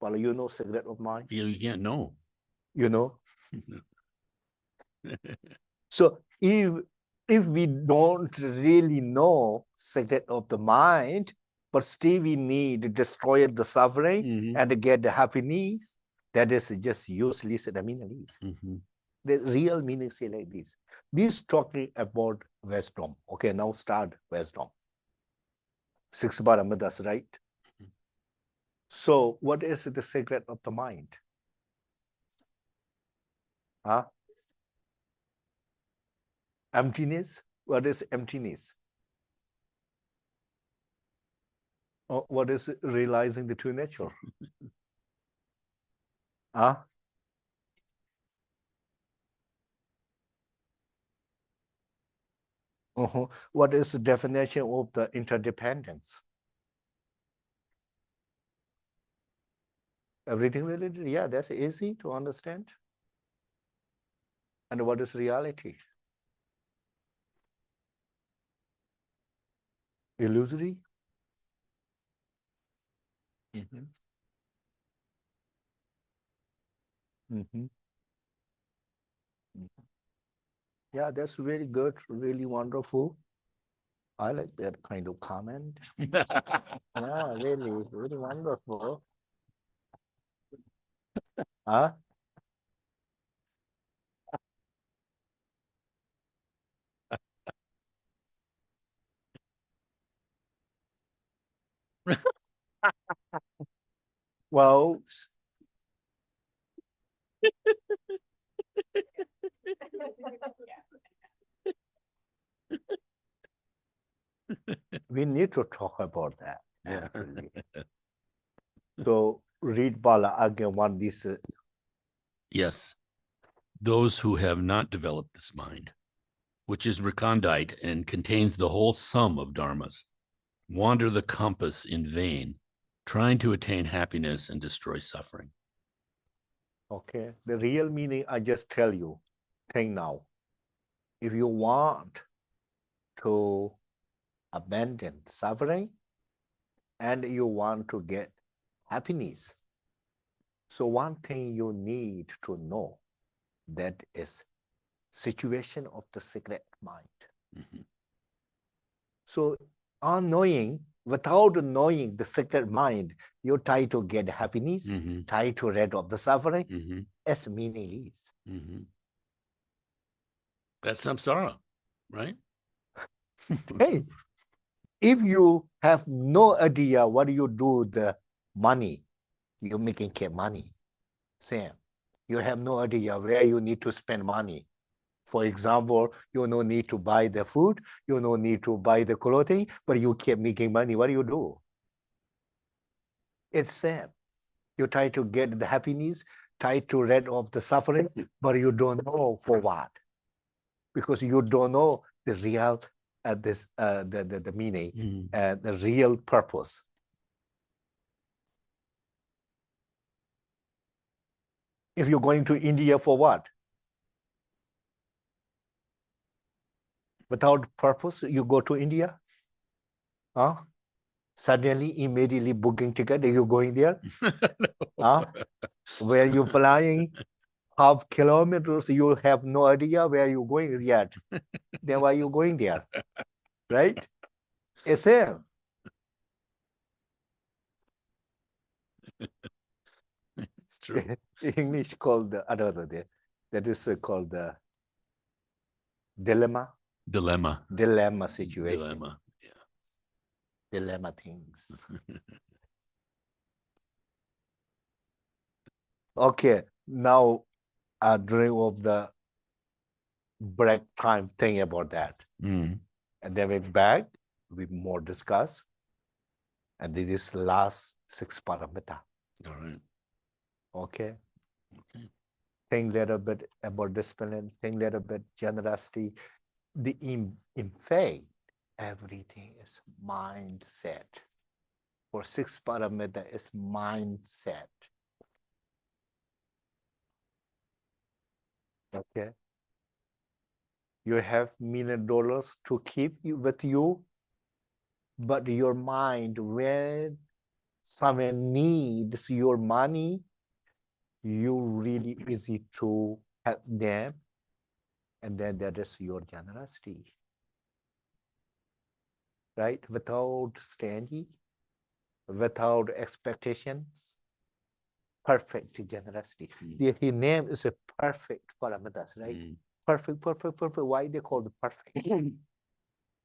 Well, you know secret of mind, You can't know. you know. So if we don't really know secret of the mind, but still we need to destroy the suffering Mhm. and get the happiness, that is just useless and meaningless. Mhm. The real meaning is like this. This talking about wisdom. Okay, now start wisdom. 6 paramitas, right? So what is the secret of the mind? Huh? Emptiness? What is emptiness? Or what is realizing the true nature? Huh? What is the definition of the interdependence? Everything related? Yeah, that's easy to understand. And what is reality? Illusory? Mm-hmm. Mm-hmm. Yeah, that's really good, really wonderful. I like that kind of comment. Yeah, really, really wonderful. Huh? Well, we need to talk about that. Yeah. Actually. So read Bala again one this. Yes. Those who have not developed this mind, which is recondite and contains the whole sum of dharmas, wander the compass in vain, trying to attain happiness and destroy suffering. Okay, the real meaning I just tell you. Think now. If you want to abandon suffering and you want to get happiness, so one thing you need to know, that is situation of the secret mind. Mhm. So unknowing, without knowing the secret mind, you try to get happiness, Mhm. try to rid of the suffering, Mhm. as meaningless. Mhm. That's samsara, right? Hey, if you have no idea what you do with the money, you're making money. Same. You have no idea where you need to spend money. For example, you no need to buy the food, you no need to buy the clothing, but you keep making money. What do you do? It's same. You try to get the happiness, try to rid of the suffering, but you don't know for what, because you don't know the real the meaning Mhm. and the real purpose. If you're going to India for what? Without purpose, you go to India? Huh? Suddenly, immediately booking ticket, you're going there? Huh? Where you flying? Half kilometers, you have no idea where you're going yet. Then why you going there? Right? It's same. It's true. English called the other day. That is called the dilemma situation. Dilemma. Dilemma things. Okay, now during of the break time, think about that. Mm. And then we're back, we more discuss. And this is last 6 paramita. All right. Okay. Okay. Think a little bit about discipline, think a little bit generosity. In fact, everything is mindset. For 6 paramita is mindset. Okay. You have $1 million to keep with you. But your mind, when someone needs your money, you really easy to help them, and then that is your generosity, right? Without stingy, without expectations, perfect generosity. His name is a perfect Paramadas, right? Mm. Perfect, perfect, perfect. Why they call it perfect?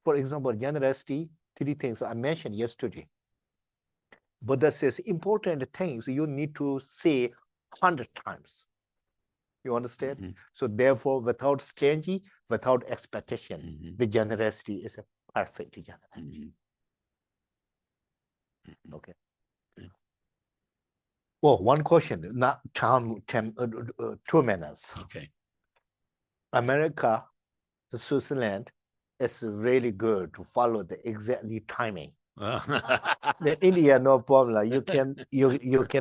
For example, generosity, three things I mentioned yesterday. Buddha says important things you need to say 100 times. You understand? Mhm. So therefore, without stingy, without expectation, Mhm. the generosity is a perfect generosity. Mhm. Mhm. Okay. Okay. Well, one question, not 2 minutes. Okay. America, Switzerland is really good to follow the exactly timing. The India, no problem. You can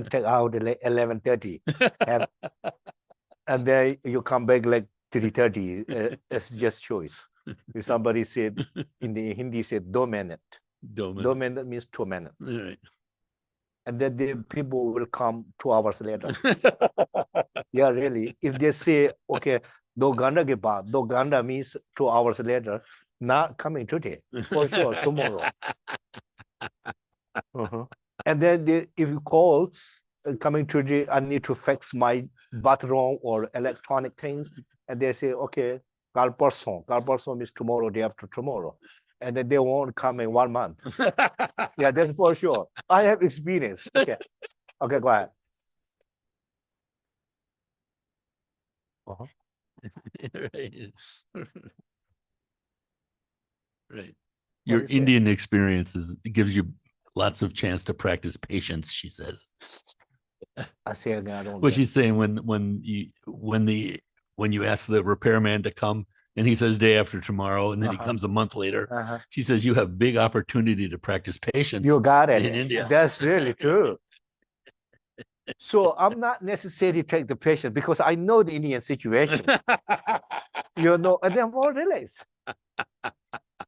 take out like 11:30, and then you come back like 3:30. It's just choice. If somebody said in the Hindi said 2 minutes. 2 minutes means 2 minutes. Right. And then the people will come 2 hours later. Yeah, really. If they say, okay, 2 ganda ke baad, 2 ganda means 2 hours later, not coming today, for sure, tomorrow. And then if you call, coming today, I need to fix my bathroom or electronic things. And they say, okay, kal parson means tomorrow, day after tomorrow. And then they won't come in 1 month. Yeah, that's for sure. I have experience. Okay. Okay, go ahead. Right. Right. What Your do you say? Indian experiences gives you lots of chance to practice patience, she says. I say again, I don't Well, get she's saying when you ask the repairman to come and he says day after tomorrow and then he comes a month later, she says you have big opportunity to practice patience. You got it. In India. That's really true. So I'm not necessarily take the patient because I know the Indian situation, and they're more relaxed.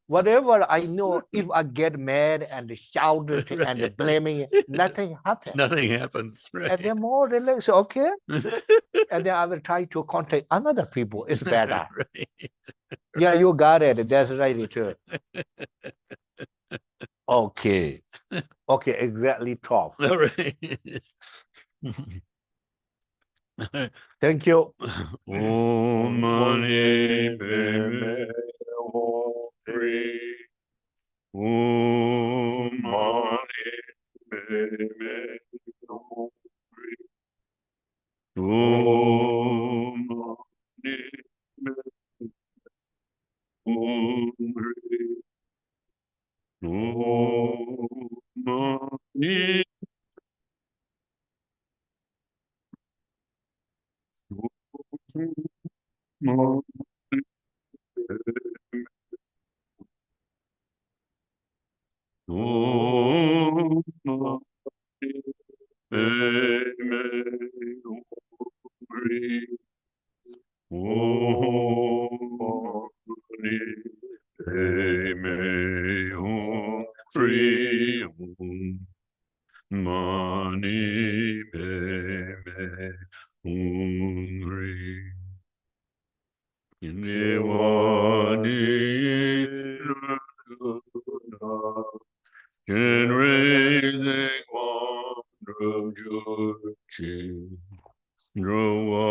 Whatever I know, if I get mad and shouted and Right. blaming, nothing happens. Nothing happens. And Right. they're more relaxed, okay? And then I will try to contact another people. It's better. Right. Yeah, you got it. That's right, too. Okay. Okay, exactly 12. All right. Thank you. Om Mani Padme Hum. Om Mani Padme Hum. Om Mani Padme Hum. Om Mani Om Mani Padme Hum. Om Mani Padme Hum. Om Mani Padme Hum. Nirvani can raising one Juchi Drowa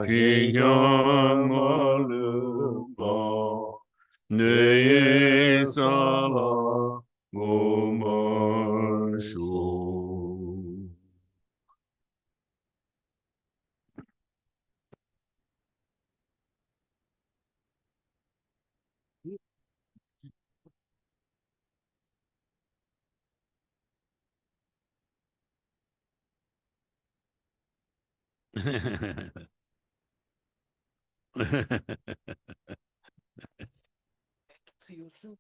Kiyang Malumba Neye Sala Goma Shu. See you soon.